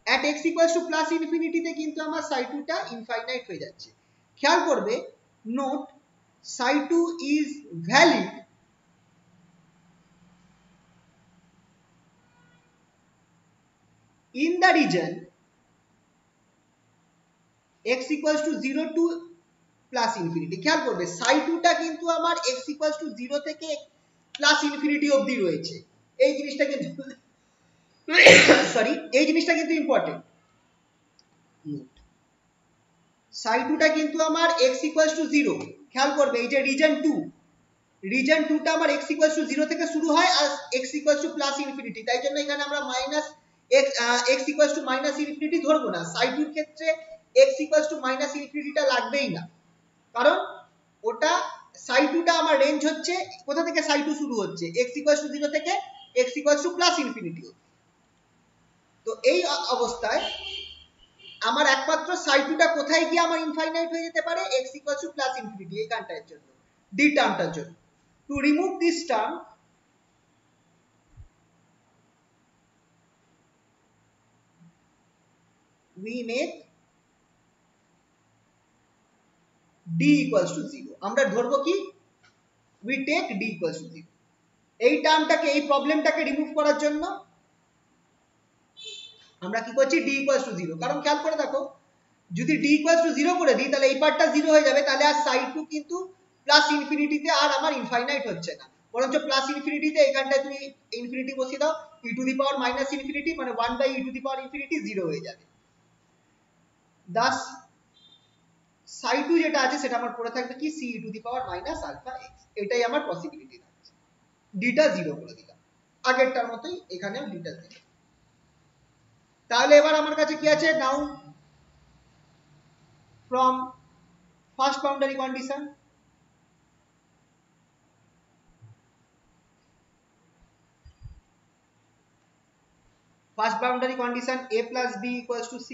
At x equals to plus infinity তে কিন্তু আমার psi 2 টা ইনফাইনাইট হয়ে যাচ্ছে। খেয়াল করবে, note psi 2 is valid in the region x equals to 0 to plus infinity। খেয়াল করবে psi 2 টা কিন্তু আমার x equals to 0 থেকে প্লাস ইনফিনিটি অবধি রয়েছে। এই জিনিসটা কিন্তু সরি, এই জিনিসটা কিন্তু ইম্পর্টেন্ট। সাই 2 টা কিন্তু আমার x equals to 0, খেয়াল করবে এই যে রিজন 2, রিজন 2 টা আমার x equals to 0 থেকে শুরু হয় আর x equals to plus infinity, তাই জন্য এখানে আমরা minus x equals to minus infinity ধরবো না। সাই 2 এর ক্ষেত্রে x equals to minus infinity টা লাগবেই না, কারণ ওটা সাই 2 টা আমার রেঞ্জ হচ্ছে কোথা থেকে সাই 2 শুরু হচ্ছে, x equals to 0 থেকে x equals to plus infinity। তো এই অবস্থায় আমার একমাত্র সাই 2 টা কোথায় গিয়ে আমার ইনফাইনাইট হয়ে যেতে পারে, x equals to plus infinity এই কারণটার জন্য, d টার্মটার জন্য। To remove this term we make d equals to 0। আমরা ধরবো কি, we take d equals to 0। এই টার্মটাকে, এই প্রবলেমটাকে রিমুভ করার জন্য আমরা কি করছি, d equals to 0। কারণ খেয়াল করে দেখো, যদি d equals to 0 করে দিই তাহলে এই পার্টটা 0 হয়ে যাবে, তাহলে আর সাই 2 কিন্তু প্লাস ইনফিনিটিতে আর আমার ইনফাইনাইট হচ্ছে না, বরঞ্চ প্লাস ইনফিনিটিতে এখানটায় তুমি ইনফিনিটি বসিয়ে দাও, e to the power minus infinity মানে 1 by e to the power infinity 0 হয়ে যাবে। দাস সাই 2 যেটা আছে সেটা আমার পড়ে থাকবে কি, c e to the power minus alpha x, এটাই আমার পসিবিলিটি থাকছে। ডিটা 0 করে দিলাম, আগেরটার মতোই এখানেও ডিটা 0। তাহলে এবার আমার কাছে কি আছে, নাও from first boundary condition, first boundary condition a plus b equals to c,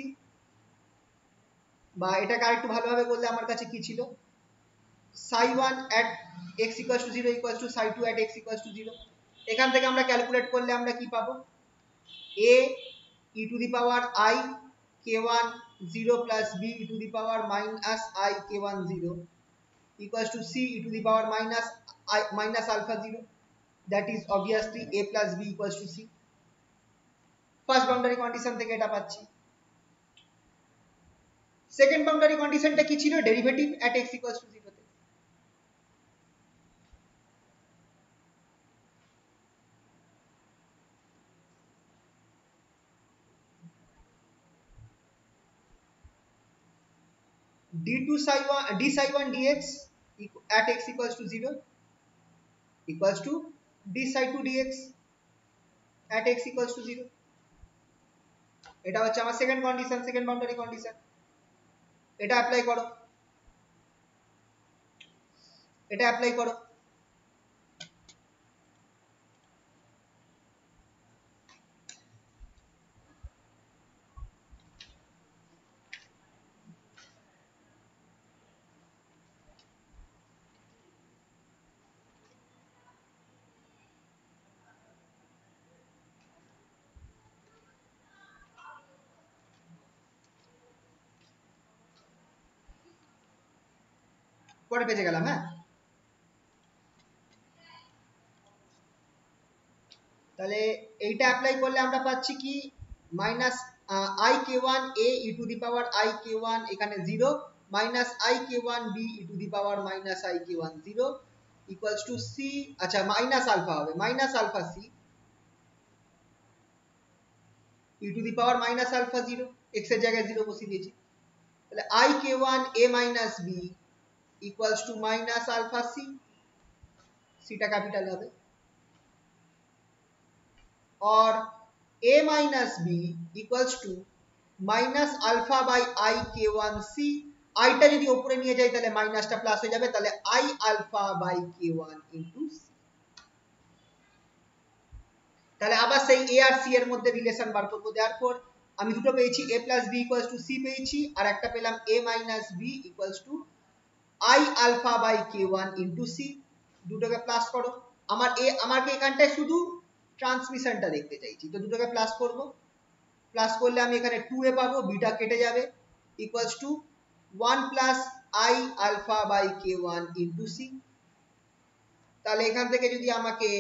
বা এটাকে আরেকটু ভালোভাবে বললে আমার কাছে কি ছিল, psi1 at x equals to 0 equals to psi2 at x equals to 0। এখান থেকে আমরা ক্যালকুলেট করলে আমরা কি পাবো, a e to the power I k1 0 plus b e to the power minus I k1 0 equals to c e to the power minus I minus alpha 0, that is obviously a plus b equals to c। First boundary condition থেকে এটা পাচ্ছি। Second boundary কন্ডিশনটা কি ছিল, derivative at x equals to 0 তে। d2 psi 1 d psi 1 dx at x equals to 0 equals to d psi 2 dx at x equals to 0। এটা হচ্ছে আমার second condition, second boundary condition. এটা অ্যাপ্লাই করো, এটা অ্যাপ্লাই করো। পরে পেজে গেলাম। হ্যাঁ, তাহলে এইটা অ্যাপ্লাই করলে আমরা পাচ্ছি কি, minus I k1 a e to the power I k1 এখানে 0 minus I k1 b e to the power minus I k1 0 equals to c, আচ্ছা মাইনাস আলফা হবে, minus alpha c e to the power minus alpha 0, x এর জায়গায় 0 বসিয়ে দিয়েছি। তাহলে I k1 a minus b equals to minus alpha c, c টা capital হবে, और a minus b equals to minus alpha by I k1 c, I টা যদি উপরে নিয়ে যাই তাহলে মাইনাসটা প্লাস হয়ে যাবে, তাহলে I alpha by k1 into c। তাহলে আবার সেই a আর c এর মধ্যে রিলেশন বার করব। देयरफॉर আমি দুটো পেয়েছি, a plus b equals to c পেয়েছি, আর একটা পেলাম a minus b equals to I alpha by k1 into c। দুটোকে প্লাস করো। আমাকে এখানটায় শুধু ট্রান্সমিশনটা দেখতে চাইছি, তো দুটোকে প্লাস করব। প্লাস করলে আমি এখানে 2a পাবো, বিটা কেটে যাবে, equals to 1 plus I alpha by k1 into c। তাহলে এখান থেকে যদি আমাকে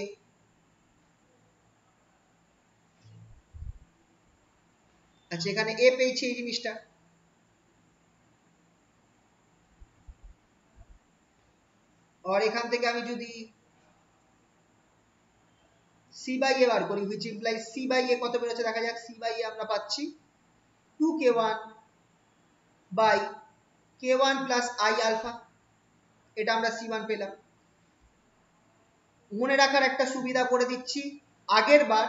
আচ্ছা এখানে a পেয়েছি এই জিনিসটা, আর এখান থেকে আমি যদি c by a বার করি, which implies c by a কত বেরোচ্ছে দেখা যাক। c by a আমরা পাচ্ছি 2k1 by k1 plus I alpha, এটা আমরা c1 পেলাম। মনে রাখার একটা সুবিধা করে দিচ্ছি, আগের বার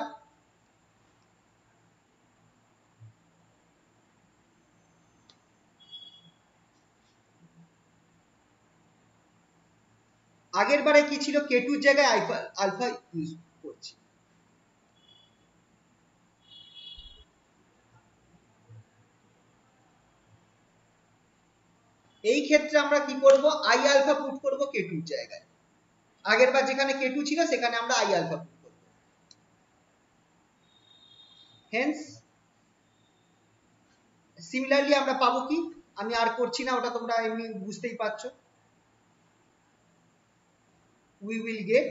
আগের বারে কি ছিল, k2 এর জায়গায় আলফা ইউজ করছি। এই ক্ষেত্রে আমরা কি করব, I আলফা পুট করব k2 এর জায়গায়। আগের বার যেখানে k2 ছিল সেখানে আমরা I আলফা পুট করব। হেন্স সিমিলারলি আমরা পাবো কি, আমি আর করছি না, ওটা তোমরা এমনি বুঝতেই পারছো। we will get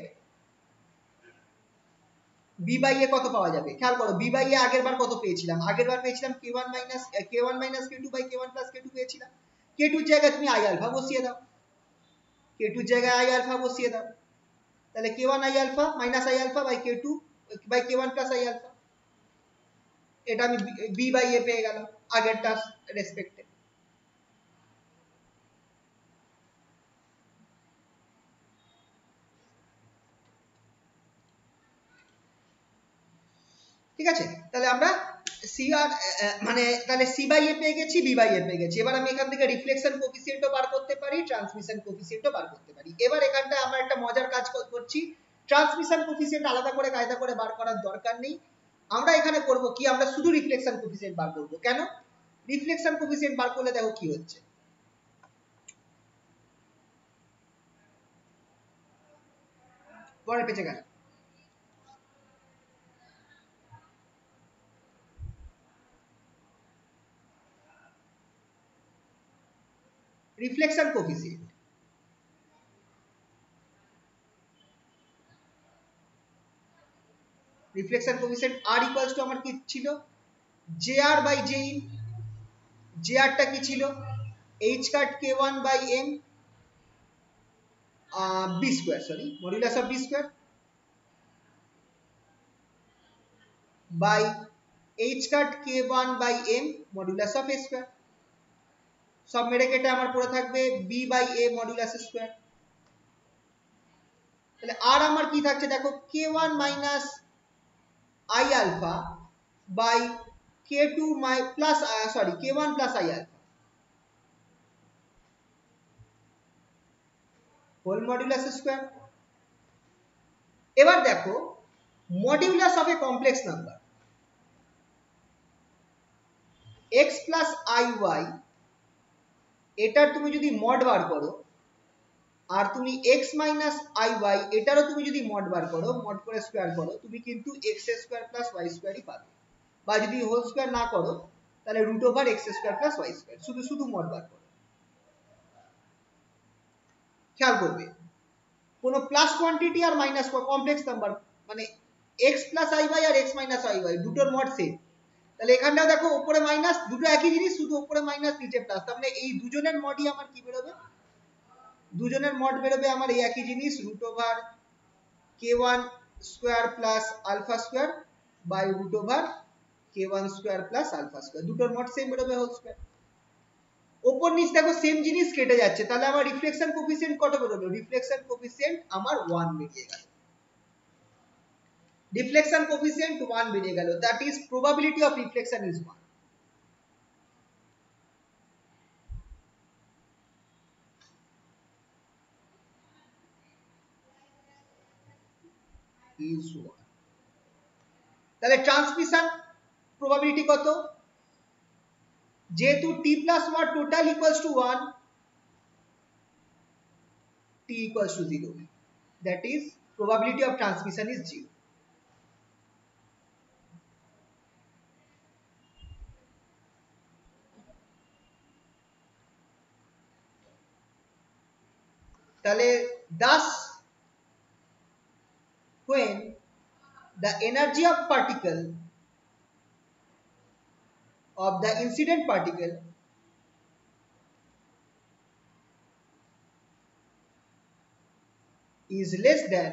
b by a কত পাওয়া যাবে, খেয়াল করো b by a আগের বার কত পেয়েছিলাম, আগের বার পেয়েছিলাম k1 minus k2 by k1 plus k2 পেয়েছিলাম। k2 এর জায়গায় তুমি I আলফা বসিয়ে দাও, k2 এর জায়গায় I আলফা বসিয়ে দাও, তাহলে k1 I alpha minus I alpha by k2 by k1 plus I alpha, এটা আমি b by a পেয়ে গেলাম আগেরটা রেসপেক্টে। ঠিক আছে, তাহলে আমরা সি আর মানে তাহলে সি বাই এ পেয়ে গেছি, বি বাই এ পেয়ে গেছি। এবার আমি এখান থেকে রিফ্লেকশন কোফিসিয়েন্টও বার করতে পারি, ট্রান্সমিশন কোফিসিয়েন্টও বার করতে পারি। এবার এখানটা আমরা একটা মজার কাজ করছি, ট্রান্সমিশন কোফিসিয়েন্ট আলাদা করে কায়দা করে বার করার দরকার নেই, আমরা এখানে করব কি, আমরা শুধু রিফ্লেকশন কোএফিসিয়েন্ট বার করব। কেন? রিফ্লেকশন কোএফিসিয়েন্ট বার করলে দেখো কি হচ্ছে, পরের পেজে গেল, reflection coefficient, reflection coefficient R equals to আমার কি ছিল, J R by J in. J আরটা কি ছিল, H cut K one by m B square, sorry modulus of B square by H cut K one by M modulus of A square. সব মেরে কেটে আমার পড়ে থাকবে B by A modulus square. তাহলে আর আমার কি থাকছে দেখো, k one minus i alpha by K two plus sorry k one plus i alpha whole modulus square. এবার দেখো modulus of a complex number x plus i y, এটার তুমি যদি মড বার করো, আর তুমি এক্স মাইনাস আই ওয়াই এটারও তুমি যদি মড বার করো, মড করে স্কোয়ার করো, তুমি কিন্তু এক্স স্কোয়ার প্লাস ওয়াই স্কোয়ারই পাবে। বা যদি হোল স্কোয়ার না করো তাহলে root over x square plus y square, শুধু শুধু মড বার করো। খেয়াল করবে কোনো প্লাস কোয়ান্টিটি আর মাইনাস কমপ্লেক্স নাম্বার মানে এক্স প্লাস আই ওয়াই আর এক্স মাইনাস আই ওয়াই দুটোর মড সেম। তাহলে এখানটাও দেখো উপরে মাইনাস, দুটো একই জিনিস, শুধু উপরে মাইনাস নিচে প্লাস, তার মানে এই দুজনের মডই আমার কি বেরোবে, দুজনের মড বেরোবে আমার এই একই জিনিস, root over k one square plus alpha square by root over k one square plus alpha square, দুটোর মড সেম বেরোবে হোল স্কোয়ার। ওপর নিচ দেখো সেম জিনিস কেটে যাচ্ছে, তাহলে আমার রিফ্লেকশন কোএফিসিয়েন্ট কত বেরোলো, রিফ্লেকশন কোএফিসিয়েন্ট আমার 1 বেরিয়ে গেল, রিফ্লেকশন কোএফিসিয়েন্ট 1 বেরিয়ে গেল, that is probability of reflection is 1। is 1। তাহলে ট্রান্সমিশন প্রবাবিলিটি কত, যেহেতু T plus 1 total equals to 1, t equals to 0, that is probability of transmission is 0। তাহলে thus when the energy of particle of the incident particle is less than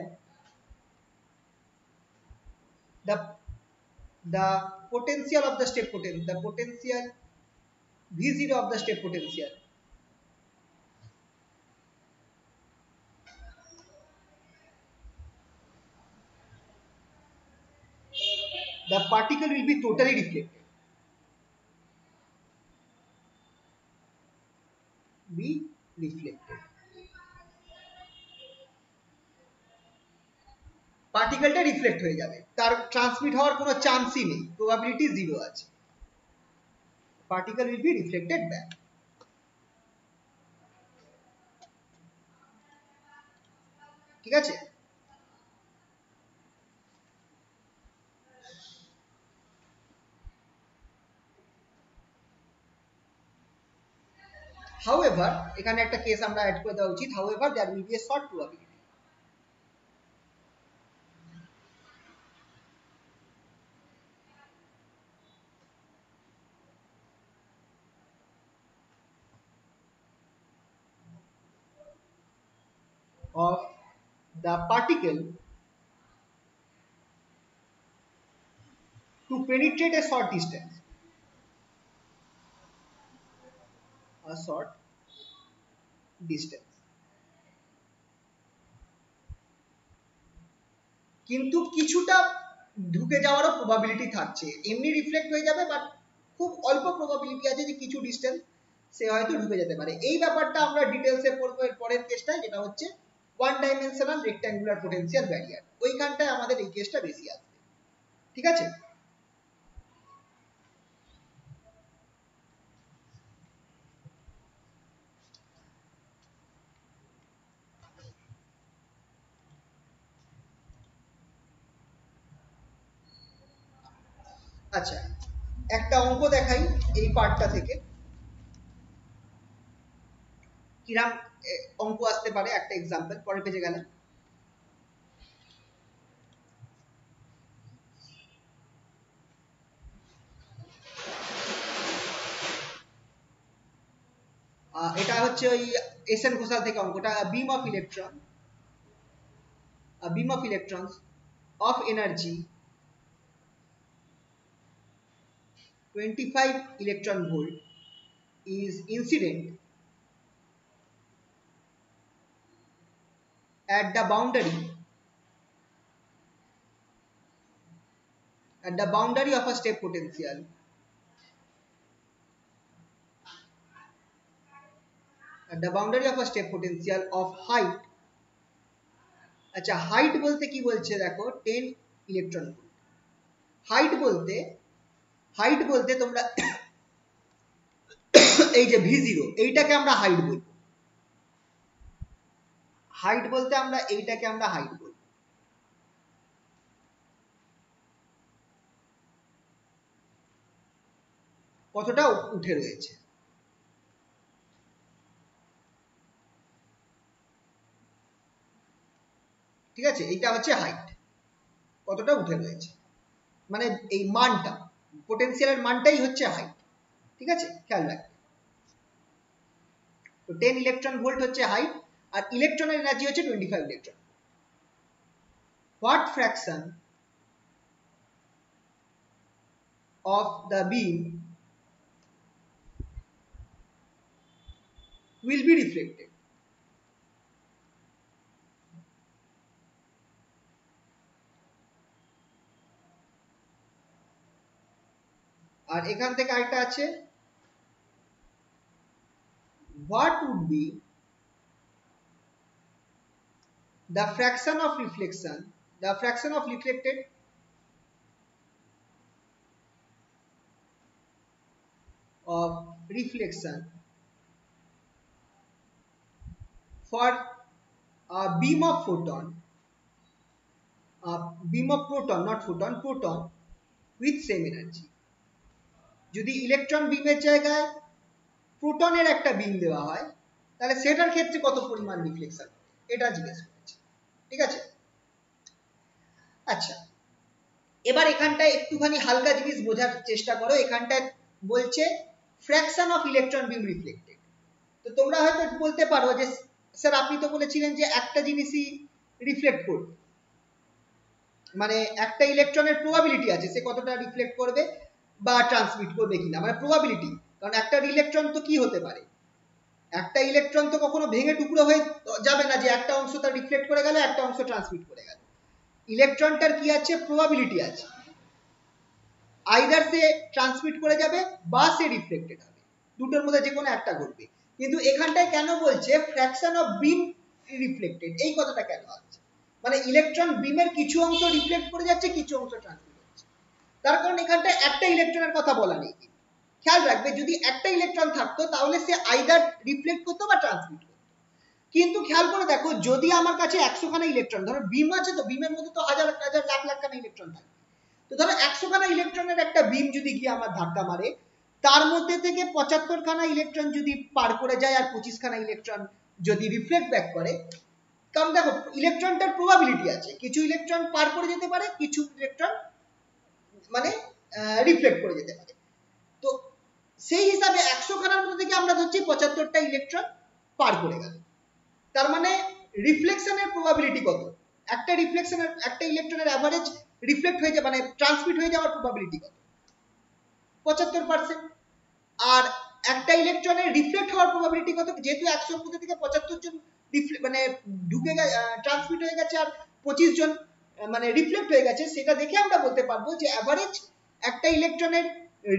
the potential of the step potential, the potential V0 of the step potential, the particle will be totally reflected, be reflected। পার্টিকেলটা reflect হয়ে যাবে, তার transmit হওয়ার কোনো চান্সই নেই, probability 0 আছে, particle will be reflected back. ঠিক আছে, however এখানে একটা কেস আমরা অ্যাড করে দেওয়া উচিত, however there will be a short probability of the particle to penetrate a short distance, a short distance। কিন্তু কিছুটা ঢুকে যাওয়ারও প্রবাবিলিটি থাকছে, এমনি রিফ্লেক্ট হয়ে যাবে বাট খুব অল্প প্রবাবিলিটি আছে যে কিছু ডিস্টেন্স সে হয়তো ঢুকে যেতে পারে। এই ব্যাপারটা আমরা ডিটেলসে পড়বো এর পরের কেসটায়, যেটা হচ্ছে one dimensional rectangular potential barrier, ওইখানটায় আমাদের এই কেসটা বেশি আসবে। ঠিক আছে, আচ্ছা, একটা অঙ্ক দেখাই এই পার্টটা থেকে, কিরাম অঙ্ক আসতে পারে, একটা এক্সাম্পল। পরের পেজে গেলেন। এটা হচ্ছে ওই এস এন ঘোষাল থেকে অঙ্কটা। beam of electrons of energy 25 electron volt is incident at the boundary of a step potential of height। আচ্ছা, হাইট বলতে কি বলছে দেখো, 10 ইলেকট্রন ভোল্ট। হাইট বলতে তোমরা এই যে V0, এইটাকে আমরা হাইট বলবো। হাইট বলতে আমরা এইটাকে আমরা হাইট বলবো। কতটা উঠে রয়েছে, ঠিক আছে, এইটা হচ্ছে হাইট, কতটা উঠে রয়েছে, মানে এই মানটা, পোটেনশিয়ালের মানটাই হচ্ছে হাইট, ঠিক আছে, খেয়াল রাখবে। তো 10 ইলেকট্রন ভোল্ট হচ্ছে হাইট, আর ইলেকট্রনের এনার্জি হচ্ছে 25 electron. What fraction of the beam will be reflected? আর এখান থেকে আরেকটা আছে, what would be the fraction of reflected for a beam of proton with same energy। যদি ইলেকট্রন বিমের জায়গায় প্রোটনের একটা বিম দেওয়া হয়, তাহলে সেটার ক্ষেত্রে কত পরিমাণ রিফ্লেকশন, এটা জিজ্ঞেস করেছে, ঠিক আছে। আচ্ছা, এবার এখানটায় একটুখানি হালকা জিনিস বোঝার চেষ্টা করো। এখানটায় বলছে fraction of electron beam reflected. তো তোমরা হয়তো বলতে পারো যে স্যার আপনি তো বলেছিলেন যে একটা জিনিসই রিফ্লেক্ট করবে, মানে একটা ইলেকট্রনের প্রবাবিলিটি আছে সে কতটা রিফ্লেক্ট করবে বা ট্রান্সমিট করবে কিনা, মানে প্রবাবিলিটি। কারণ একটা ইলেকট্রন তো কি হতে পারে, একটা ইলেকট্রন তো কখনো ভেঙে টুকরো হয়ে যাবে না যে একটা অংশ তার রিফ্লেক্ট করে গেল, একটা অংশ ট্রান্সমিট করে গেল। ইলেকট্রনটার কি আছে, প্রবাবিলিটি আছে, আইদার সে ট্রান্সমিট করে যাবে বা সে রিফ্লেক্টেড হবে, দুটোর মধ্যে যে কোনো একটা ঘটবে। কিন্তু এখানটায় কেন বলছে ফ্র্যাকশন অফ বিম রিফ্লেক্টেড, এই কথাটা কেন আছে, মানে ইলেকট্রন বিমের কিছু অংশ রিফ্লেক্ট করে যাচ্ছে, কিছু অংশ ট্রান্সমিট হচ্ছে। তার কারণ এখানটায় একটা ইলেকট্রনের কথা বলা নেই। খেয়াল রাখবে, যদি একটা ইলেকট্রন থাকতো তাহলে সে আইদার রিফ্লেক্ট করতো বা ট্রান্সমিট করতো। কিন্তু খেয়াল করে দেখো, যদি আমার কাছে 100 খানা ইলেকট্রন, ধরো বিম আছে, তো বিমের মধ্যে তো হাজার হাজার লাখ লাখ খানা ইলেকট্রন থাকে, তো ধরো 100 খানা ইলেকট্রনের একটা বিম যদি গিয়ে আমার ধাক্কা মারে, তার মধ্যে থেকে 75 খানা ইলেকট্রন যদি পার করে যায় আর 25 খানা ইলেকট্রন যদি রিফ্লেক্ট ব্যাক করে, কারণ দেখো ইলেকট্রনটার প্রবাবিলিটি আছে, কিছু ইলেকট্রন পার করে যেতে পারে, কিছু ইলেকট্রন মানে রিফ্লেক্ট করে যেতে পারে। তো সেই হিসাবে 100 খানার মধ্যে থেকে আমরা ধরছি 75টা ইলেকট্রন পার করে গেল, তার মানে রিফ্লেকশনের প্রবাবিলিটি কত, একটা ইলেকট্রনের অ্যাভারেজ রিফ্লেক্ট হয়ে যাবে, মানে ট্রান্সমিট হয়ে যাওয়ার প্রবাবিলিটি কত, 75%। আর একটা ইলেকট্রনের রিফ্লেক্ট হওয়ার প্রবাবিলিটি কত, যেহেতু 100 এর মধ্যে থেকে 75 জন মানে ঢুকে ট্রান্সমিট হয়ে গেছে আর 25 জন মানে রিফ্লেক্ট হয়ে গেছে, সেটা দেখে আমরা বলতে পারবো যে অ্যাভারেজ একটা ইলেকট্রনের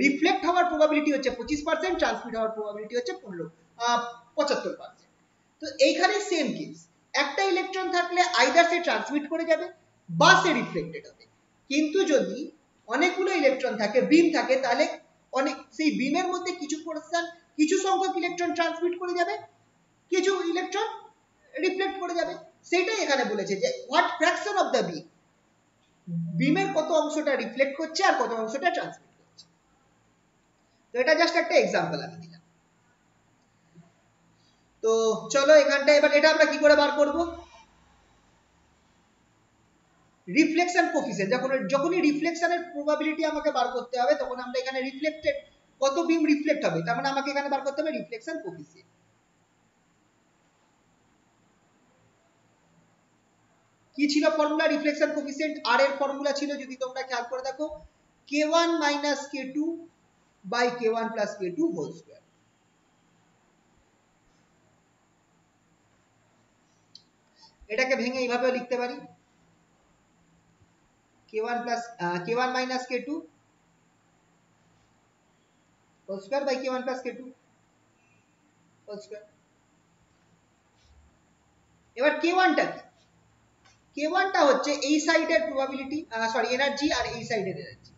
রিফ্লেক্ট হওয়ার প্রবাবিলিটি হচ্ছে 25%, ট্রান্সমিট হওয়ার প্রবাবিলিটি হচ্ছে 75%। তো এইখানে সেম কেস, একটা ইলেকট্রন থাকলে আইদার সে ট্রান্সমিট করে যাবে বা সে রিফ্লেক্টেড হবে। কিন্তু যদি অনেকগুলো ইলেকট্রন থাকে, বিম থাকে, তাহলে সেই বিমের মধ্যে কিছু সংখ্যক ইলেকট্রন ট্রান্সমিট করে যাবে, কিছু ইলেকট্রন রিফ্লেক্ট করে যাবে। সেটাই এখানে বলেছে যে হোয়াট ফ্র্যাকশন অফ দ্য বিমের কত অংশটা রিফ্লেক্ট করছে আর কত অংশটা ট্রান্সমিট তো এটা জাস্ট একটা এক্সাম্পল আমি দিলাম। তো চলো এখানটা এবার এটা আমরা কি করে বার করব, রিফ্লেকশন কোফিসিয়েন্ট, যখনই রিফ্লেকশনের প্রবাবিলিটি আমাকে বার করতে হবে তখন আমরা এখানে রিফ্লেক্টেড কত বিম রিফ্লেক্ট হবে, তার মানে আমাকে এখানে বার করতে হবে রিফ্লেকশন কোফিসিয়েন্ট। কি ছিল ফর্মুলা রিফ্লেকশন কোফিসিয়েন্ট, আর এর ফর্মুলা ছিল যদি তোমরা খেয়াল করে দেখো k1 - k2 by k1 plus k2 whole square। এটাকে ভেঙে এইভাবে লিখতে পারি k1 minus k2 whole square by k1 plus k2 whole square। এবার k1 টা কি, k1 টা হচ্ছে এই সাইডের প্রবাবিলিটি, সরি এনার্জি, আর এই সাইডের এনার্জি।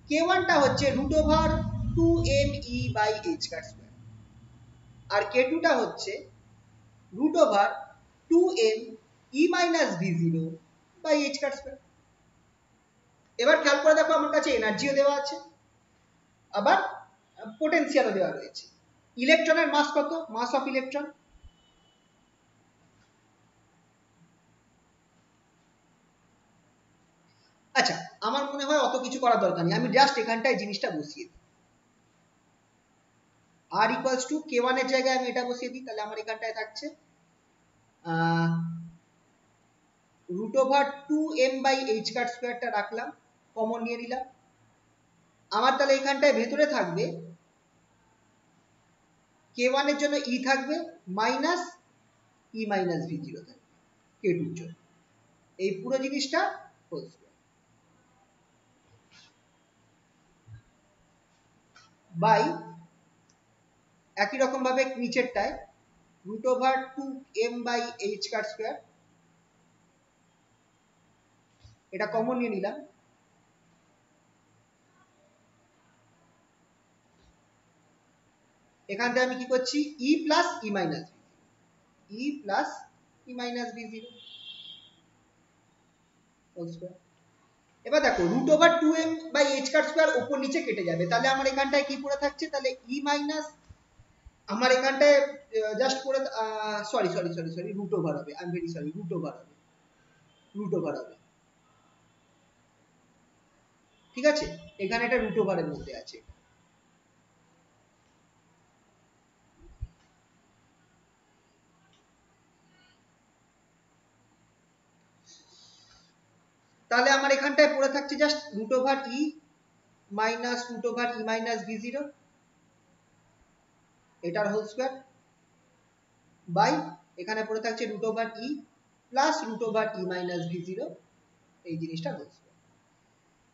k1 টা হচ্ছে √2me by h square, R k2 টা হচ্ছে √2me minus v0 by h square। এবার খেয়াল করে দেখো আমার কাছে এনার্জিও দেওয়া আছে, আবার পোটেনশিয়ালও দেওয়া রয়েছে। ইলেকট্রনের মাস কত, মাস অফ ইলেকট্রন, আচ্ছা আমার মনে হয় অত কিছু করার দরকার নেই, আমি জাস্ট এখানটায় জিনিসটা বসিয়ে দিই, r ইকুয়ালস টু k1 এর জায়গায় আমি এটা বসিয়ে দিই, তাহলে আমার এখানটায় থাকছে √2m by h square টা রাখলাম, কমন নিয়ে নিলাম, আমার তাহলে এখানটায় ভেতরে থাকবে k1 এর জন্য e থাকবে মাইনাস e মাইনাস v0 থাকবে k2 এর জন্য, এই পুরো জিনিসটা হোল স্কয়ার বাই একই রকম ভাবে নিচেরটায় √2m by h square, এটা কমন নিয়ে নিলাম, এখান থেকে আমি কি করছি e plus e minus v0 whole square. এবার দেখো √2m by h square উপর নিচে কেটে যাবে, তাহলে আমার এখানটায় কি পড়ে থাকছে, তাহলে e মাইনাস, আমার এখানটায় জাস্ট পড়ে সরি রুট ওভার হবে, I am very sorry, root over হবে, ঠিক আছে, এখানে এটা রুট ওভারের মধ্যে আছে। তাহলে আমার এখানটায় পড়ে থাকছে just √e minus √e minus v0 এটার হোল স্কয়ার বাই এখানে পড়ে থাকছে √e plus √e minus v0 এই জিনিসটা হোল স্কয়ার।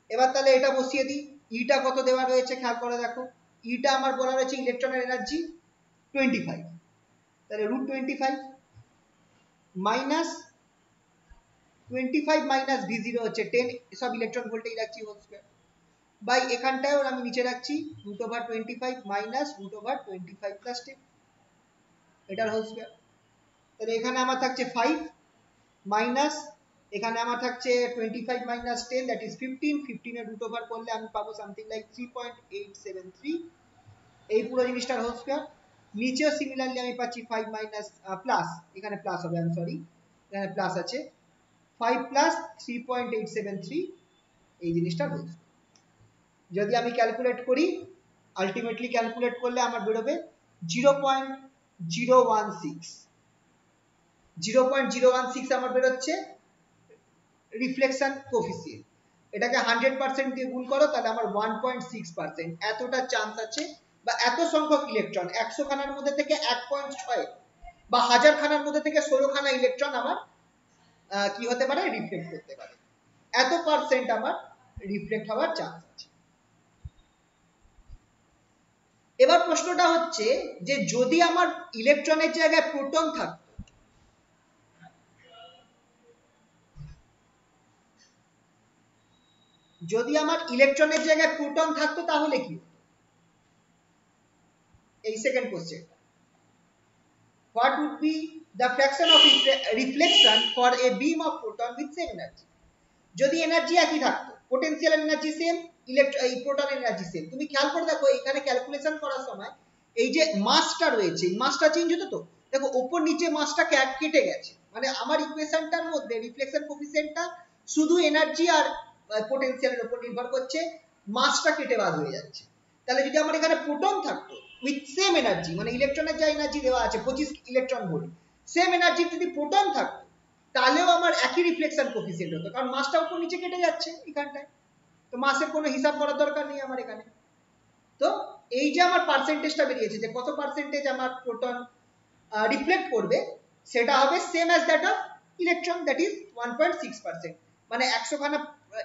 এবার তাহলে এটা বসিয়ে দিই, ইটা কত দেওয়া রয়েছে খেয়াল করে দেখো, ইটা আমার বলা রয়েছে ইলেকট্রনের এনার্জি 25, তাহলে √25 মাইনাস 25 মাইনাস v0 হচ্ছে 10, সব ইলেকট্রন ভোল্টেজ রাখছি হোল স্কয়ার বাই এখানটায় আমি নিচে রাখছি √25 মাইনাস √25 প্লাস 10 এটার হোল স্কয়ার। তাহলে এখানে আমার থাকছে 5 মাইনাস এখানে আমার থাকছে 25 মাইনাস 10 দ্যাট ইজ 15 এর রুট ওভার করলে আমি পাবো সামথিং লাইক 3.873, এই পুরো জিনিসটার হোল স্কয়ার। নিচেও সিমিলারলি আমি পাচ্ছি 5 মাইনাস প্লাস, এখানে প্লাস হবে, আমি সরি এখানে প্লাস আছে, 5 প্লাস 3.873 এই জিনিসটার হোল স্কয়ার। যদি আমি ক্যালকুলেট করি, আলটিমেটলি ক্যালকুলেট করলে আমার বেরোবে 0.016 আমার বেরোচ্ছে রিফ্লেকশন কোফিসিয়েন্ট। এটাকে 100% দিয়ে গুণ করো তাহলে আমার 1.6%, এতটা চান্স আছে, বা এত সংখ্যক ইলেকট্রন 100 খানার মধ্যে থেকে 1.6 বা 1000 খানার মধ্যে থেকে 16 খানা ইলেকট্রন আমার কি হতে পারে, রিফ্লেক্ট করতে পারে, এত পার্সেন্ট আমার রিফ্লেক্ট হওয়ার চান্স আছে। এবার প্রশ্নটা হচ্ছে যে যদি আমার ইলেকট্রনের জায়গায় প্রোটন থাকতো, যদি আমার ইলেকট্রনের জায়গায় প্রোটন থাকতো তাহলে কি হতো, এই second question, what would be the fraction of reflection for a beam of proton with same energy। যদি এনার্জি একই থাকতো, পোটেনশিয়াল এনার্জি সেম, এই প্রোটনের এনার্জি সেম। তুমি খেয়াল করে দেখো এখানে ক্যালকুলেশন করার সময় এই যে মাসটা রয়েছে এই মাসটা চেঞ্জ হতো তো, দেখো ওপর নিচে মাসটা কেটে গেছে, মানে আমার ইকুয়েশনটার মধ্যে রিফ্লেকশন কোফিসিয়েন্টটা শুধু এনার্জি আর পোটেনশিয়ালের উপর নির্ভর করছে, মাসটা কেটে বাদ হয়ে যাচ্ছে। তাহলে যদি আমার এখানে প্রোটন থাকতো উইথ সেম এনার্জি, মানে ইলেকট্রনের যা এনার্জি দেওয়া আছে 25 ইলেকট্রন ভোল্ট, সেম এনার্জি যদি প্রোটন থাকতো তাহলেও আমার একই রিফ্লেকশন কোফিসিয়েন্ট হতো, কারণ মাসটা উপর নিচে কেটে যাচ্ছে এখানটায়, তো মাসের কোনো হিসাব করার দরকার নেই আমার এখানে। তো এই যে আমার পার্সেন্টেজটা বেরিয়েছে যে কত পার্সেন্টেজ আমার প্রোটন রিফ্লেক্ট করবে, সেটা হবে same as that of electron, that is 1.6%। মানে 100 খানা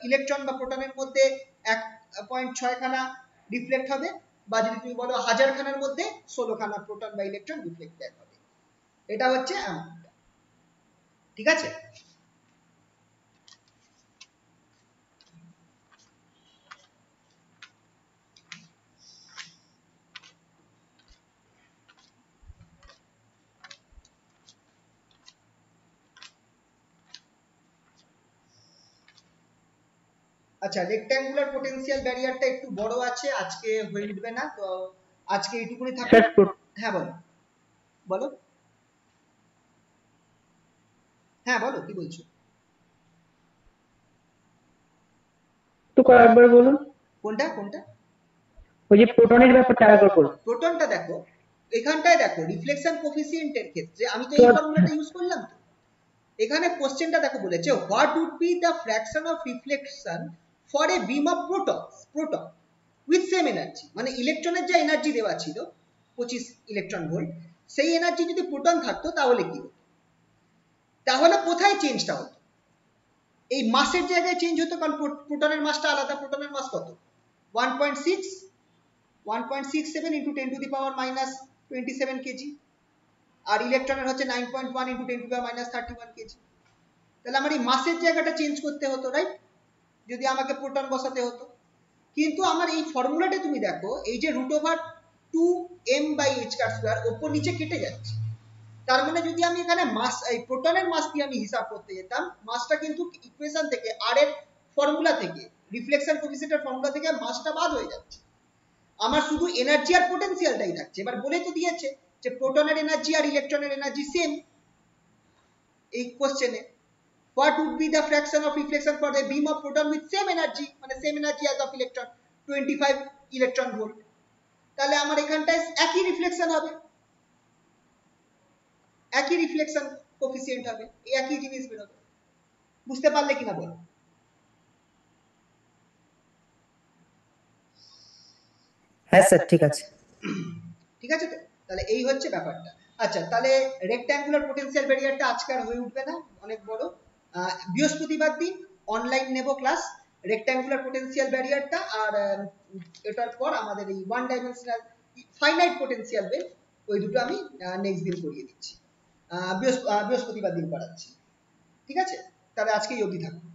ইলেকট্রন বা প্রোটনের মধ্যে 1.6 খানা রিফ্লেক্ট হবে, বা যদি তুমি বলো 1000 খানার মধ্যে 16 খানা প্রোটন বা ইলেকট্রন রিফ্লেক্ট হবে। এটা হচ্ছে অ্যামাউন্ট, ঠিক আছে? আচ্ছা, রেক্ট্যাঙ্গুলার পোটেনশিয়াল ব্যারিয়ারটা একটু বড় আছে, আজকে হয়ে উঠবে না, তো আজকে এইটুকুনি থাকবে। হ্যাঁ বলো বলো, হ্যাঁ বলো কি বলছো? তো কয়েকবার বলুন। কোনটা কোনটা? ওই যে প্রোটনের ব্যাপারটা আরেকবার বলুন। প্রোটনটা দেখো এখানটায়, দেখো রিফ্লেকশন কোফিসিয়েন্টের ক্ষেত্রে আমি তো এই ফর্মুলাটা ইউজ করলাম। তো এখানে কোশ্চেনটা দেখো বলেছে what would be the fraction of reflection for a beam of proton with same energy, মানে ইলেকট্রনের যে এনার্জি দেওয়া ছিল 25 ইলেকট্রন ভোল্ট, সেই এনার্জি যদি প্রোটন থাকতো তাহলে কি হতো? তাহলে কোথায় চেঞ্জটা হতো? এই মাসের জায়গায় চেঞ্জ হতো, কারণ প্রোটনের মাসটা আলাদা। প্রোটনের মাস কত? 1.67 into 10 to the power minus 27 kg, আর ইলেকট্রনের হচ্ছে 9.1 into 10 to the power minus 31 kg. তাহলে আমার এই মাসের জায়গাটা চেঞ্জ করতে হতো, রাইট? যদি আমাকে প্রোটন বসাতে হতো। কিন্তু আমার এই ফর্মুলাটা তুমি দেখো, এই যে √2m/h² ওপর নিচে কেটে যাচ্ছে, তার মানে যদি আমি এখানে মাস, এই প্রোটনের মাস দিয়ে আমি হিসাব করতে যেতাম, মাসটা কিন্তু ইকুয়েশন থেকে আর এর ফর্মুলা থেকে, রিফ্লেকশন কোএফিসিয়েন্টের ফর্মুলা থেকে মাসটা বাদ হয়ে যাচ্ছে, আমার শুধু এনার্জি আর পোটেনশিয়ালটাই থাকছে। এবার বলে তো দিয়েছে যে প্রোটনের এনার্জি আর ইলেকট্রনের এনার্জি সেম এই কোশ্চেনে। What would be the fraction of reflection for the beam of proton with same energy, মানে same energy as of electron 25 electron volt? তাহলে আমার এখানটায় একই রিফ্লেকশন হবে, একই রিফ্লেকশন কোএফিসিয়েন্ট হবে, এই একই জিনিস বেরোবে। বুঝতে পারলে কিনা বলো? হ্যাঁ স্যার, ঠিক আছে। ঠিক আছে তো, তাহলে এই হচ্ছে ব্যাপারটা। আচ্ছা, তাহলে রেক্ট্যাঙ্গুলার পোটেনশিয়াল ব্যারিয়ারটা আজকে আর হয়ে উঠবে না, অনেক বড়। বৃহস্পতিবার দিন অনলাইন নেব ক্লাস, রেক্ট্যাঙ্গুলার পোটেনশিয়াল ব্যারিয়ারটা, আর এটার পর আমাদের এই one dimensional finite potential wave, ওই দুটো আমি নেক্সট দিন করিয়ে দিচ্ছি। বৃহস্পতিবার দিন করাচ্ছি, ঠিক আছে? তাহলে আজকে এই অবধি থাকবো।